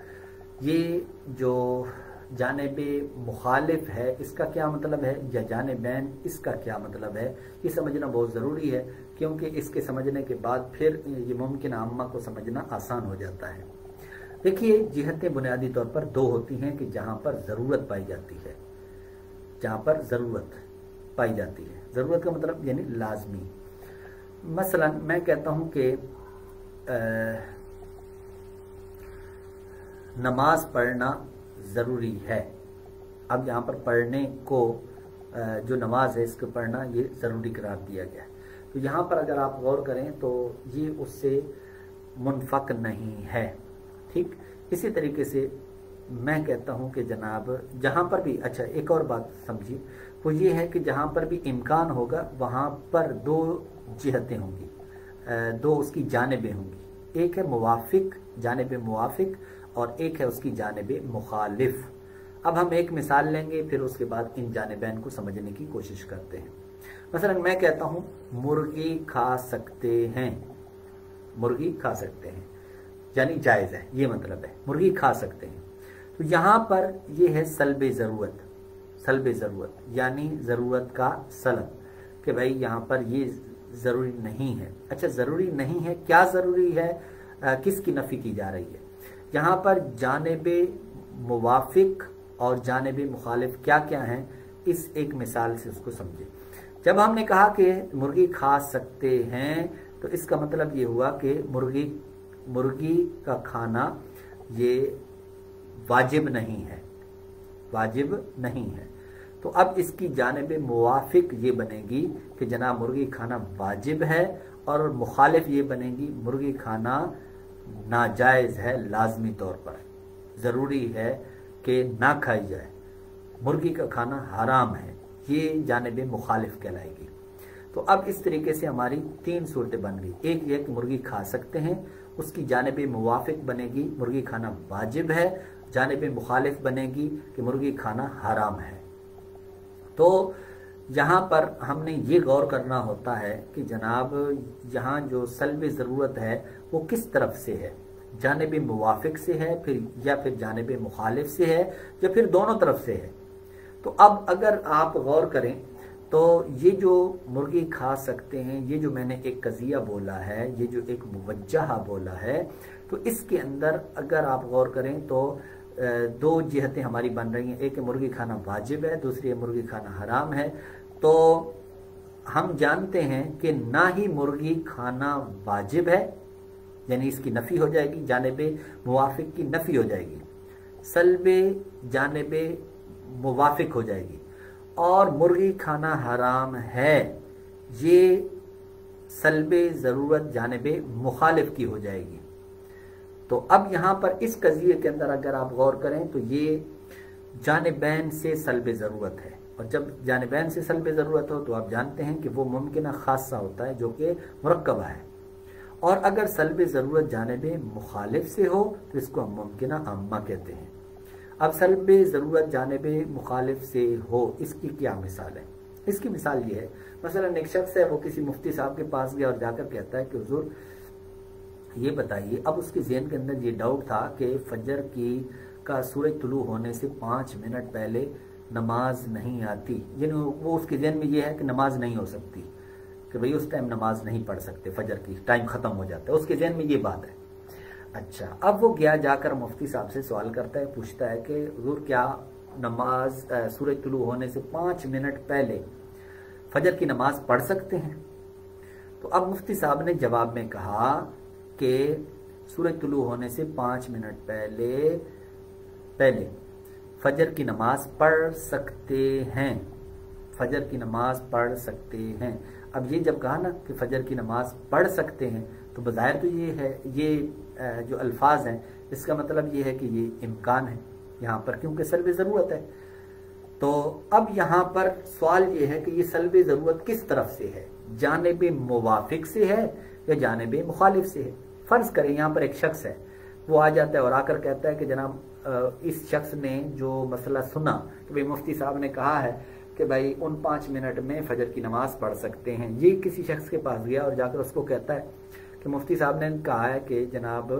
ये जो जानिब मुखालिफ है इसका क्या मतलब है या जानिबैन इसका क्या मतलब है, ये समझना बहुत ज़रूरी है, क्योंकि इसके समझने के बाद फिर ये मुमकिन आम्मा को समझना आसान हो जाता है। देखिए, जिहतें बुनियादी तौर पर दो होती हैं कि जहाँ पर ज़रूरत पाई जाती है, जहाँ पर ज़रूरत पाई जाती है। ज़रूरत का मतलब यानी लाजमी। मसलन मैं कहता हूँ कि नमाज पढ़ना ज़रूरी है। अब यहाँ पर पढ़ने को जो नमाज है इसको पढ़ना ये ज़रूरी करार दिया गया है। तो यहाँ पर अगर आप गौर करें तो ये उससे मुनफक नहीं है। ठीक इसी तरीके से मैं कहता हूँ कि जनाब जहाँ पर भी, अच्छा एक और बात समझिए, वो ये है कि जहाँ पर भी इम्कान होगा वहाँ पर दो जिहतें होंगी, दो उसकी जानिबें होंगी। एक है मुवाफिक, जानिब मुवाफिक, और एक है उसकी जानिब मुखालिफ। अब हम एक मिसाल लेंगे, फिर उसके बाद इन जानिबैन को समझने की कोशिश करते हैं। मसलन मैं कहता हूँ मुर्गी खा सकते हैं, मुर्गी खा सकते हैं यानी जायज़ है, ये मतलब है मुर्गी खा सकते हैं। तो यहाँ पर ये है सल्बे ज़रूरत, सल्बे ज़रूरत यानी ज़रूरत का सलब, कि भाई यहाँ पर ये ज़रूरी नहीं है। अच्छा ज़रूरी नहीं है, क्या ज़रूरी है, किसकी नफ़ी की जा रही है? यहाँ पर जानिबे मुवाफिक और जानिबे मुखालिफ क्या क्या हैं, इस एक मिसाल से उसको समझे। जब हमने कहा कि मुर्गी खा सकते हैं तो इसका मतलब ये हुआ कि मुर्गी का खाना ये वाजिब नहीं है, वाजिब नहीं है। तो अब इसकी जानिब मुवाफिक ये बनेगी कि जनाब मुर्गी खाना वाजिब है, और मुखालिफ ये बनेगी मुर्गी खाना नाजायज़ है, लाजमी तौर पर ज़रूरी है कि ना खाई जाए, मुर्गी का खाना हराम है, ये जानिब मुखालिफ कहलाएगी। तो अब इस तरीके से हमारी तीन सूरतें बन गई। एक ये कि मुर्गी खा सकते हैं, उसकी जानिब मुवाफिक बनेगी मुर्गी खाना वाजिब है, जानिब मुखालिफ बनेगी कि मुर्गी खाना हराम है। तो यहाँ पर हमने ये गौर करना होता है कि जनाब यहाँ जो सल्ब ज़रूरत है वो किस तरफ से है, जानिब मुवाफिक से है फिर जानिब मुखालिफ से है, या फिर दोनों तरफ से है। तो अब अगर आप गौर करें तो ये जो मुर्गी खा सकते हैं, ये जो मैंने एक कज़िया बोला है, ये जो एक मुवज्जहा बोला है, तो इसके अंदर अगर आप गौर करें तो दो जिहतें हमारी बन रही हैं। एक मुर्गी खाना वाजिब है, दूसरी मुर्गी खाना हराम है। तो हम जानते हैं कि ना ही मुर्गी खाना वाजिब है, यानी इसकी नफ़ी हो जाएगी, जानिबे मुवाफिक की नफ़ी हो जाएगी, सल्बे जानिबे मुवाफिक हो जाएगी, और मुर्गी खाना हराम है, ये सल्बे ज़रूरत जानिबे मुखालिफ की हो जाएगी। तो अब यहाँ पर इस कज़िये के अंदर अगर आप गौर करें तो ये जानिबैन से सल्बे ज़रूरत है, और जब जानिबैन से सल्बे ज़रूरत हो तो आप जानते हैं कि वो मुमकिन खासा होता है जो कि मुरक्कबा है। और अगर सल्बे ज़रूरत जानिबे मुखालिफ से हो तो इसको हम मुमकिन आम्मा कहते हैं। अब सल्बे ज़रूरत जानिबे मुखालिफ से हो, इसकी क्या मिसाल है? इसकी मिसाल ये है, मसलन एक शख्स है वो किसी मुफ्ती साहब के पास गया और जाकर कहता है कि हुजूर ये बताइए, अब उसके ज़हन के अंदर ये डाउट था कि फजर का सूरज तुलू होने से 5 मिनट पहले नमाज नहीं आती, यानी वो उसके ज़हन में ये है कि नमाज नहीं हो सकती, कि भाई उस टाइम नमाज नहीं पढ़ सकते, फजर की टाइम ख़त्म हो जाता है, उसके ज़हन में ये बात है। अच्छा, अब वो गया जाकर मुफ्ती साहब से सवाल करता है, पूछता है कि हुजूर क्या नमाज सूरज तुलू होने से 5 मिनट पहले फजर की नमाज पढ़ सकते हैं? तो تو اب مفتی صاحب نے جواب میں کہا کہ سورج طلوع ہونے سے 5 منٹ پہلے فجر کی نماز پڑھ سکتے ہیں، فجر کی نماز پڑھ سکتے ہیں۔ اب یہ جب کہا نا کہ فجر کی نماز پڑھ سکتے ہیں تو بظاہر تو یہ ہے، یہ جو الفاظ ہیں اس کا مطلب یہ ہے کہ یہ امکان ہے یہاں پر، کیونکہ سلب ضرورت ہے۔ تو اب یہاں پر سوال یہ ہے کہ یہ سلب ضرورت کس طرف سے ہے، جانب موافق سے ہے یا جانب مخالف سے ہے؟ فرض کریں یہاں پر ایک شخص ہے، وہ آ جاتا ہے اور آ کر کہتا ہے کہ جناب اس شخص نے جو مسئلہ سنا کہ بھئی مفتی صاحب نے کہا ہے کہ بھائی ان 5 منٹ میں فجر کی نماز پڑھ سکتے ہیں، یہ کسی شخص کے پاس گیا اور جا کر اس کو کہتا ہے کہ مفتی صاحب نے کہا ہے کہ جناب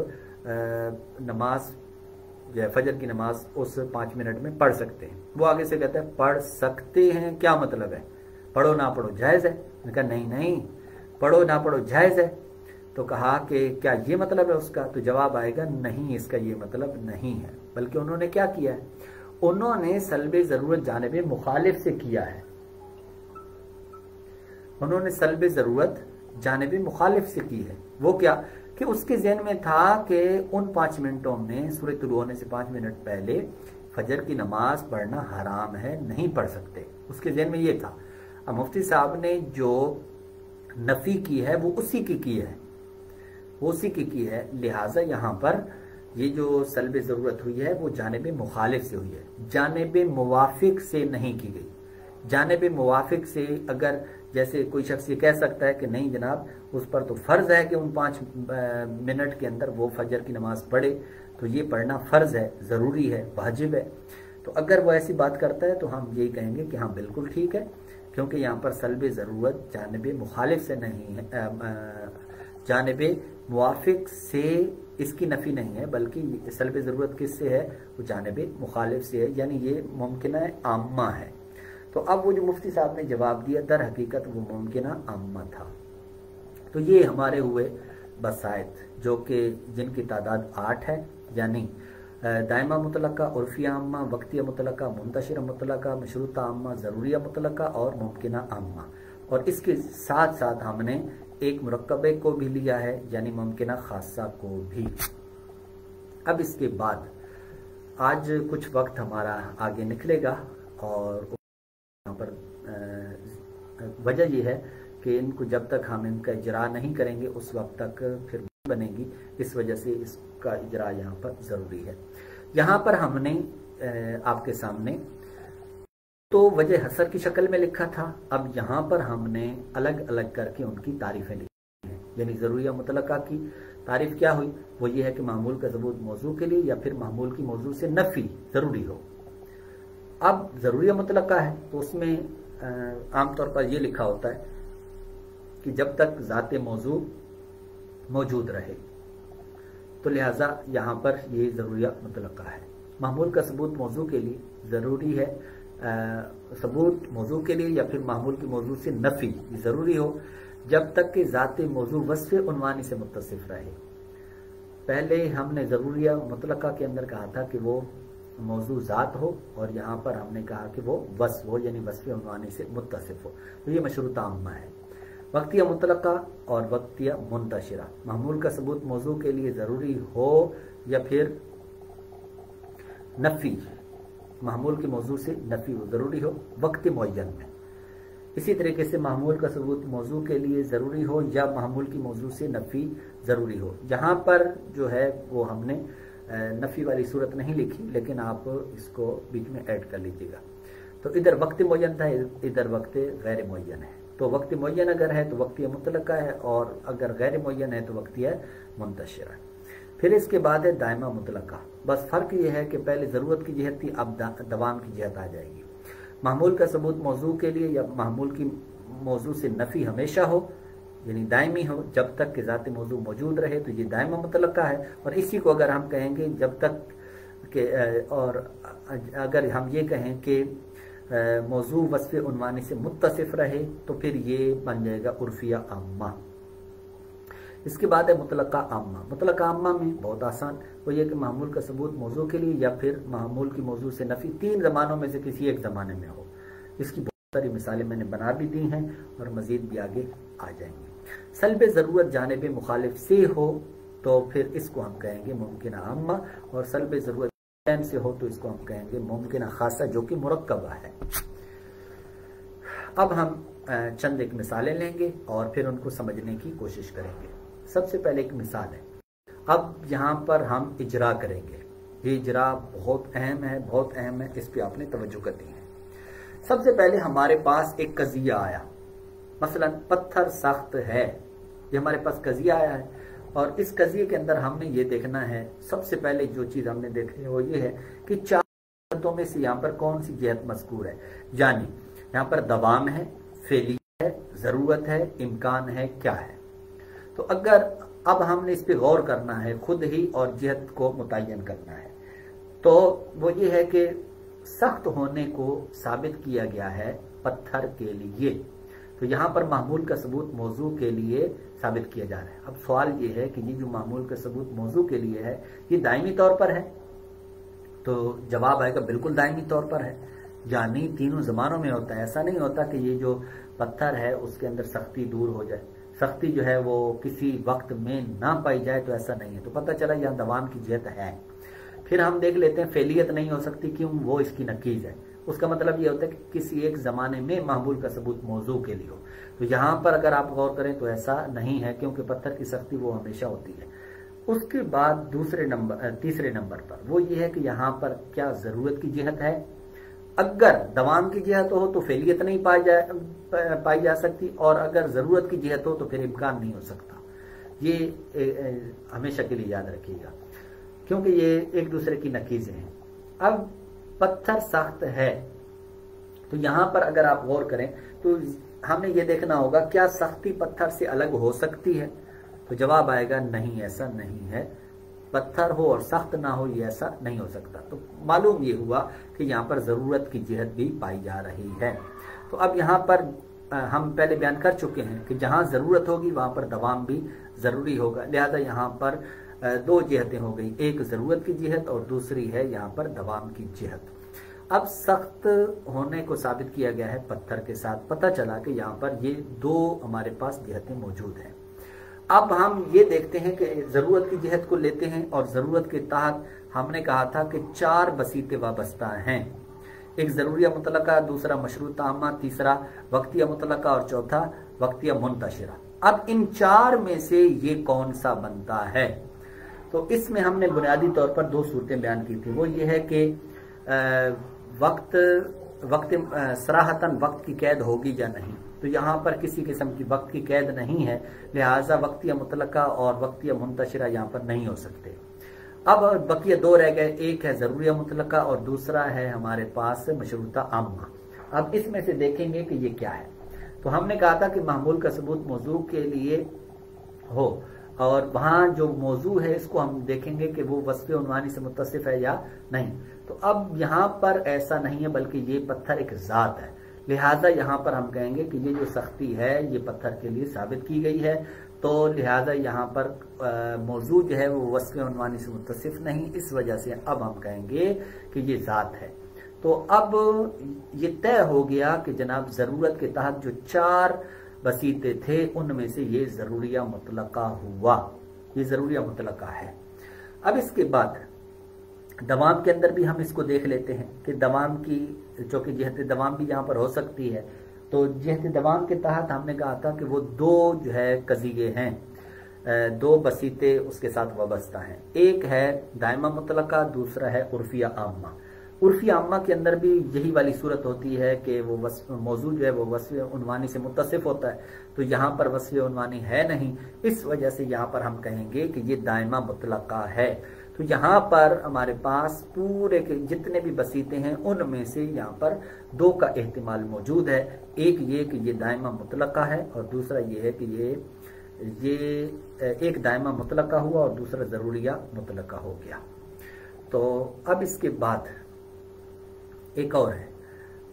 نماز فجر کی نماز اس 5 منٹ میں پڑھ سکتے ہیں۔ وہ آگے سے کہتا ہے پڑھ سکتے ہیں کیا مطلب ہے، پڑھو نہ پڑھو جائز ہے؟ میں کہا نہیں، پڑھو نہ پڑھو جائز ہے۔ تو کہا کہ کیا یہ مطلب ہے اس کا؟ تو جواب آئے گا نہیں، اس کا یہ مطلب نہیں ہے، بلکہ انہوں نے کیا کیا ہے، انہوں نے سلب ضرورت جانب مخالف سے کیا ہے، انہوں نے سلب ضرورت جانب مخالف سے کی ہے۔ وہ کیا کہ اس کے ذہن میں تھا کہ ان 5 منٹوں میں سورج طلوع ہونے سے 5 منٹ پہلے فجر کی نماز پڑھنا حرام ہے، نہیں پڑھ سکتے، اس کے ذہن میں یہ تھا۔ اب مفتی صاحب نے جو نفی کی ہے وہ اسی کی ہے، وہ اسی کی ہے، لہٰذا یہاں پر یہ جو سلب ضرورت ہوئی ہے وہ جانب مخالف سے ہوئی ہے، جانب موافق سے نہیں کی گئی۔ جانب موافق سے اگر جیسے کوئی شخص یہ کہہ سکتا ہے کہ نہیں جناب اس پر تو فرض ہے کہ ان 5 منٹ کے اندر وہ فجر کی نماز پڑھے، تو یہ پڑھنا فرض ہے، ضروری ہے، واجب ہے، تو اگر وہ ایسی بات کرتا ہے تو ہم یہی کہیں گے کہ ہاں بالکل ٹھیک ہے، کیونکہ یہاں پر سلب ضرورت جانب مخالف سے نہیں ہے، جانب موافق سے اس کی نفی نہیں ہے، بلکہ سلب ضرورت کس سے ہے، وہ جانب مخالف سے ہے، یعنی یہ ممکنہ عامہ ہے۔ تو اب وہ جو مفتی صاحب نے جواب دیا در حقیقت وہ ممکنہ عامہ تھا۔ تو یہ ہمارے ہوئے بسائط جو کہ جن کی تعداد 8 ہے، یعنی دائمہ مطلقہ، عرفیہ عامہ، وقتیہ مطلقہ، منتشرہ مطلقہ، مشروطہ عامہ، ضروریہ مطلقہ اور ممکنہ عامہ، اور اس کے ساتھ ساتھ ہم نے ایک مرکبے کو بھی لیا ہے یعنی ممکنہ خاصہ کو بھی۔ اب اس کے بعد آج کچھ وقت ہمارا آگے نکلے گا، اور یہاں پر وجہ یہ ہے کہ ان کو جب تک ہم ان کا اجرا نہیں کریں گے اس وقت تک پھر بنے گی، اس وجہ سے اس کا اجرا یہاں پر ضروری ہے۔ یہاں پر ہم نے آپ کے سامنے تو وجہ حصر کی شکل میں لکھا تھا، اب یہاں پر ہم نے الگ الگ کر کے ان کی تعریفیں لکھی ہیں، یعنی ضروریہ مطلقہ کی تعریف کیا ہوئی، وہ یہ ہے کہ معمول کا ثبوت موضوع کے لیے یا پھر معمول کی موضوع سے نفی ضروری ہو۔ اب ضروریہ مطلقہ ہے تو اس میں عام طور پر یہ لکھا ہوتا ہے کہ جب تک ذات موضوع موجود رہے، تو لہٰذا یہاں پر یہ ضروریہ مطلقہ ہے۔ معمول کا ثبوت موضوع کے لیے ضروری ہے، ثبوت موضوع کے لیے یا پھر معمول کی موضوع سے نفی ضروری ہو جب تک کہ ذات موضوع وصف عنوانی سے متصف رہے۔ پہلے ہم نے ضروریہ مطلقہ کے اندر کہا تھا کہ وہ موضوع ذات ہو، اور یہاں پر ہم نے کہا کہ وہ وصف ہو یعنی وصف عنوانی سے متصف ہو، تو یہ مشروطہ عامہ ہے۔ وقتیہ مطلقہ اور وقتیہ منتشرہ، معمول کا ثبوت موضوع کے لیے ضروری ہو یا پھر نفی، معمول کے موضوع سے نفی ہو ضروری ہو وقت معین میں۔ اسی طریقے سے معمول کا ثبوت موضوع کے لیے ضروری ہو یا معمول کی موضوع سے نفی ضروری ہو۔ یہاں پر جو ہے وہ ہم نے نفی والی صورت نہیں لکھی، لیکن آپ اس کو بیچ میں ایڈ کر لیجیے گا۔ تو ادھر وقت معین تھا، ادھر وقت غیر معین ہے، تو وقت معین اگر ہے تو وقتیہ مطلقہ ہے، اور اگر غیر معین ہے تو وقتیہ منتشرہ ہے۔ پھر اس کے بعد ہے دائمہ مطلقہ، بس فرق یہ ہے کہ پہلے ضرورت کی جہت تھی، اب دوام کی جہت آ جائے گی۔ معمول کا ثبوت موضوع کے لیے یا معمول کی موضوع سے نفی ہمیشہ ہو یعنی دائمی ہو جب تک کہ ذات موضوع موجود رہے، تو یہ دائمہ مطلقہ ہے، اور اسی کو اگر ہم کہیں گے جب تک کہ، اور اگر ہم یہ کہیں کہ موضوع وصف عنوانی سے متصف رہے تو پھر یہ بن جائے گا عرفیہ عامہ۔ اس کے بعد ہے مطلقہ عامہ۔ مطلقہ عامہ میں بہت آسان، وہ یہ کہ معمول کا ثبوت موضوع کے لیے یا پھر معمول کی موضوع سے نفی 3 زمانوں میں سے کسی ایک زمانے میں ہو۔ اس کی بہت ساری مثالیں میں نے بنا بھی دی ہیں اور مزید بھی آگے آ جائیں گی۔ सल्ब ज़रूरत जानिब मुखालिफ से हो तो फिर इसको हम कहेंगे मुमकिना आम्मा, और सल्ब ज़रूरत से हो तो इसको हम कहेंगे मुमकिना खासा, जो कि मुरक्कबा है। अब हम चंद एक मिसालें लेंगे और फिर उनको समझने की कोशिश करेंगे। सबसे पहले एक मिसाल है, अब यहाँ पर हम इजरा करेंगे। ये इजरा बहुत अहम है, बहुत अहम है, इस पे आपने तवज्जो करनी है। सबसे पहले हमारे पास एक कजिया आया, मसलन पत्थर सख्त है, ये हमारे पास कजिया आया है, और इस कजिए के अंदर हमने ये देखना है, सबसे पहले जो चीज हमने देखनी है वो ये है कि चार जिहतों में से यहाँ पर कौन सी जिहत मज़कूर है, यानी यहाँ पर दवाम है, फेली है, जरूरत है, इम्कान है, क्या है। तो अगर अब हमने इस पे गौर करना है खुद ही और जिहत को मुतय्यन करना है, तो वो ये है कि सख्त होने को साबित किया गया है पत्थर के लिए, तो यहाँ पर मामूल का सबूत मौजू के लिए साबित किया जा रहा है। अब सवाल ये है कि ये जो मामूल का सबूत मौजू के लिए है, ये दायमी तौर पर है, तो जवाब आएगा बिल्कुल दायमी तौर पर है, यानी तीनों जमानों में होता है। ऐसा नहीं होता कि ये जो पत्थर है उसके अंदर सख्ती दूर हो जाए, सख्ती जो है वो किसी वक्त में ना पाई जाए, तो ऐसा नहीं है। तो पता चला यहाँ दवाम की जिहत है। फिर हम देख लेते हैं फेलियत नहीं हो सकती, क्यों, वो इसकी नकीज है। उसका मतलब ये होता है कि किसी एक जमाने में मामूल का सबूत मौजू के लिए हो। तो यहाँ पर अगर आप गौर करें तो ऐसा नहीं है, क्योंकि पत्थर की सख्ती वो हमेशा होती है। उसके बाद तीसरे नंबर पर वो ये है कि यहाँ पर क्या जरूरत की जिहत है। अगर दवाम की जिहत हो तो फेलियत नहीं पाई जा सकती, और अगर जरूरत की जिहत हो तो फिर इम्कान नहीं हो सकता। ये हमेशा के लिए याद रखिएगा, क्योंकि ये एक दूसरे की नकीजें हैं। अब पत्थर सख्त है, तो यहां पर अगर आप गौर करें तो हमें यह देखना होगा क्या सख्ती पत्थर से अलग हो सकती है, तो जवाब आएगा नहीं, ऐसा नहीं है। पत्थर हो और सख्त ना हो, ये ऐसा नहीं हो सकता। तो मालूम ये हुआ कि यहाँ पर जरूरत की जिहत भी पाई जा रही है। तो अब यहाँ पर हम पहले बयान कर चुके हैं कि जहां जरूरत होगी वहां पर दवाम भी जरूरी होगा, लिहाजा यहाँ पर दो जिहतें हो गई, एक जरूरत की जिहत और दूसरी है यहाँ पर दवाम की जिहत। अब सख्त होने को साबित किया गया है पत्थर के साथ, पता चला कि यहाँ पर ये दो हमारे पास जिहतें मौजूद हैं। अब हम ये देखते हैं कि जरूरत की जिहत को लेते हैं, और जरूरत के तहत हमने कहा था कि चार बसीते वाबस्ता हैं, एक जरूरिया मुतलका, दूसरा मशरूता आमा, तीसरा वक्तिया मुतलका और चौथा वक्तिया मुंतशिरा। अब इन चार में से ये कौन सा बनता है, तो इसमें हमने बुनियादी तौर पर दो सूरतें बयान की थी। वो ये है कि वक्त सराहतन वक्त की कैद होगी या नहीं, तो यहाँ पर किसी किस्म की वक्त की कैद नहीं है, लिहाजा वक्तिया मुतलका और वक्तिया मुंतशिरा यहाँ पर नहीं हो सकते। अब बकिया दो रह गए, एक है जरूरिया मुतलका और दूसरा है हमारे पास मशरूता आम्मा। अब इसमें से देखेंगे कि ये क्या है। तो हमने कहा था कि मामूल का सबूत मौजू के लिए हो, और वहां जो मौजू है इसको हम देखेंगे कि वो वस्फ़ उन्वानी से मुत्तसिफ है या नहीं। तो अब यहाँ पर ऐसा नहीं है, बल्कि ये पत्थर एक जात है, लिहाजा यहाँ पर हम कहेंगे कि ये जो सख्ती है ये पत्थर के लिए साबित की गई है, तो लिहाजा यहाँ पर मौजू जो है वो वस्फ़ उन्वानी से मुत्तसिफ नहीं, इस वजह से अब हम कहेंगे कि ये जात है। तो अब ये तय हो गया कि जनाब जरूरत के तहत जो चार बसीते थे उनमें से ये जरूरिया मुतलका हुआ, ये जरूरिया मुतलका है। अब इसके बाद दवाम के अंदर भी हम इसको देख लेते हैं कि दवाम की जो कि जिहत दवाम भी यहाँ पर हो सकती है। तो जिहत दवाम के तहत हमने कहा था कि वो दो जो है कज़िये हैं, दो बसीते उसके साथ वाबस्ता हैं, एक है दायमा मुतलका, दूसरा है उर्फिया आम्मा। उर्फिया आम्मा के अंदर भी यही वाली सूरत होती है कि वो मौजू जो है वो वस्फ़ उन्वानी से मुत्तसिफ होता है, तो यहाँ पर वस्फ़ उन्वानी है नहीं, इस वजह से यहाँ पर हम कहेंगे कि ये दायमा मुतलका है। तो यहाँ पर हमारे पास पूरे के जितने भी बसीते हैं उनमें से यहाँ पर दो का एहतिमाल मौजूद है, एक ये कि ये दायमा मुतलका है और दूसरा ये है कि ये एक दायमा मुतलका हुआ और दूसरा ज़रूरिया मुतलका हो गया। तो अब इसके बाद एक और है,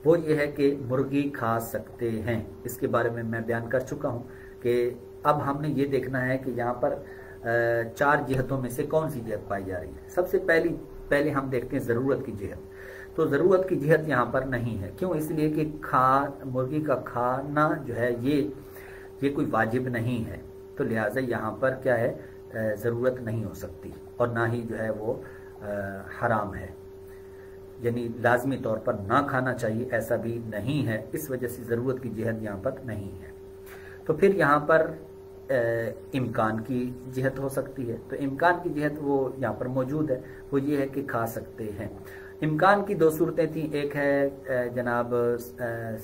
वो ये है कि मुर्गी खा सकते हैं। इसके बारे में मैं बयान कर चुका हूँ कि अब हमने ये देखना है कि यहाँ पर चार जिहतों में से कौन सी जिहत पाई जा रही है। सबसे पहले हम देखते हैं ज़रूरत की जिहत। तो ज़रूरत की जिहत यहाँ पर नहीं है, क्यों, इसलिए कि मुर्गी का खाना जो है ये یہ کوई वाजिब नहीं है, तो लिहाजा यहाँ पर क्या है, ज़रूरत नहीं हो सकती, और ना ही जो है वो हराम है, यानी लाजमी तौर पर ना खाना चाहिए ऐसा भी नहीं है, इस वजह से ज़रूरत की जिहत यहाँ पर नहीं है। तो फिर यहाँ पर इम्कान की जिहत हो सकती है, तो इम्कान की जिहत वो यहाँ पर मौजूद है, वो ये है कि खा सकते हैं। इम्कान की दो सूरतें थी, एक है जनाब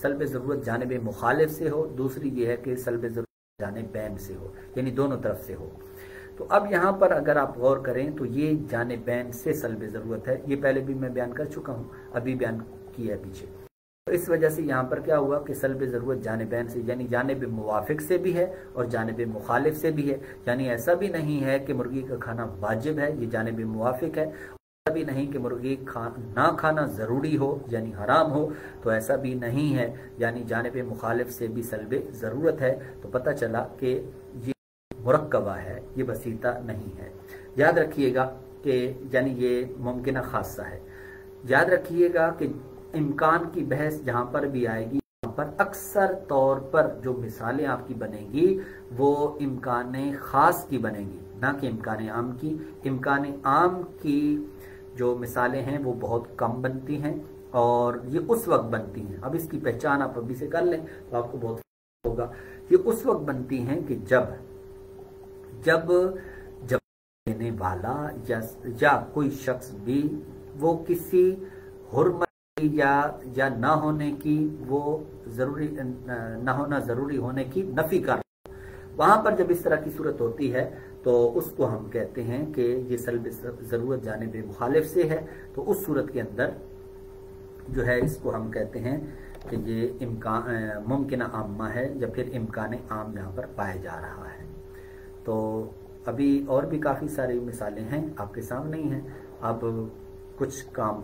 सल्ब ज़रूरत जानिब मुखालिफ से हो, दूसरी ये है कि सल्ब ज़रूरत जानिब बैन से हो, यानी दोनों तरफ से हो। तो अब यहाँ पर अगर आप गौर करें तो ये जानिब बैन से सल्ब ज़रूरत है, ये पहले भी मैं बयान कर चुका हूँ, अभी बयान किया है पीछे। तो इस वजह से यहाँ पर क्या हुआ कि सल्ब ज़रूरत जानिब बैन से, यानी जानिब मुवाफिक से भी है और जानिब मुखालिफ से भी है, यानी ऐसा भी नहीं है कि मुर्गी का खाना वाजिब है, ये जानिब मुवाफिक है, ऐसा भी नहीं कि मुर्गी ना खाना ज़रूरी हो यानी हराम हो, तो ऐसा भी नहीं है, यानी जानिब मुखालिफ से भी सल्ब ज़रूरत है। तो पता चला कि ये मुरक्कबा है, ये बसीता नहीं है। याद रखिएगा कि यानी ये मुमकिना खासा है। याद रखिएगा कि इम्कान की बहस जहाँ पर भी आएगी, यहाँ पर अक्सर तौर पर जो मिसालें आपकी बनेंगी वो इम्कान ख़ास की बनेंगी, ना कि इम्कान आम की। इम्कान आम की जो मिसालें हैं वो बहुत कम बनती हैं और ये उस वक्त बनती हैं, अब इसकी पहचान आप अभी से कर लें तो आपको बहुत होगा। ये उस वक्त बनती हैं कि जब देने वाला या कोई शख्स भी वो किसी हुर्मत या ना होने की, वो जरूरी ना होना जरूरी होने की नफी कर, वहां पर जब इस तरह की सूरत होती है तो उसको हम कहते हैं कि ये सल्ब ज़रूरत जानिब मुखालिफ से है। तो उस सूरत के अंदर जो है इसको हम कहते हैं कि ये इम्कान मुमकिन आम्मा है, या फिर इम्कान आम यहाँ पर पाया जा रहा है। तो अभी और भी काफ़ी सारी मिसालें हैं आपके सामने ही हैं, अब कुछ काम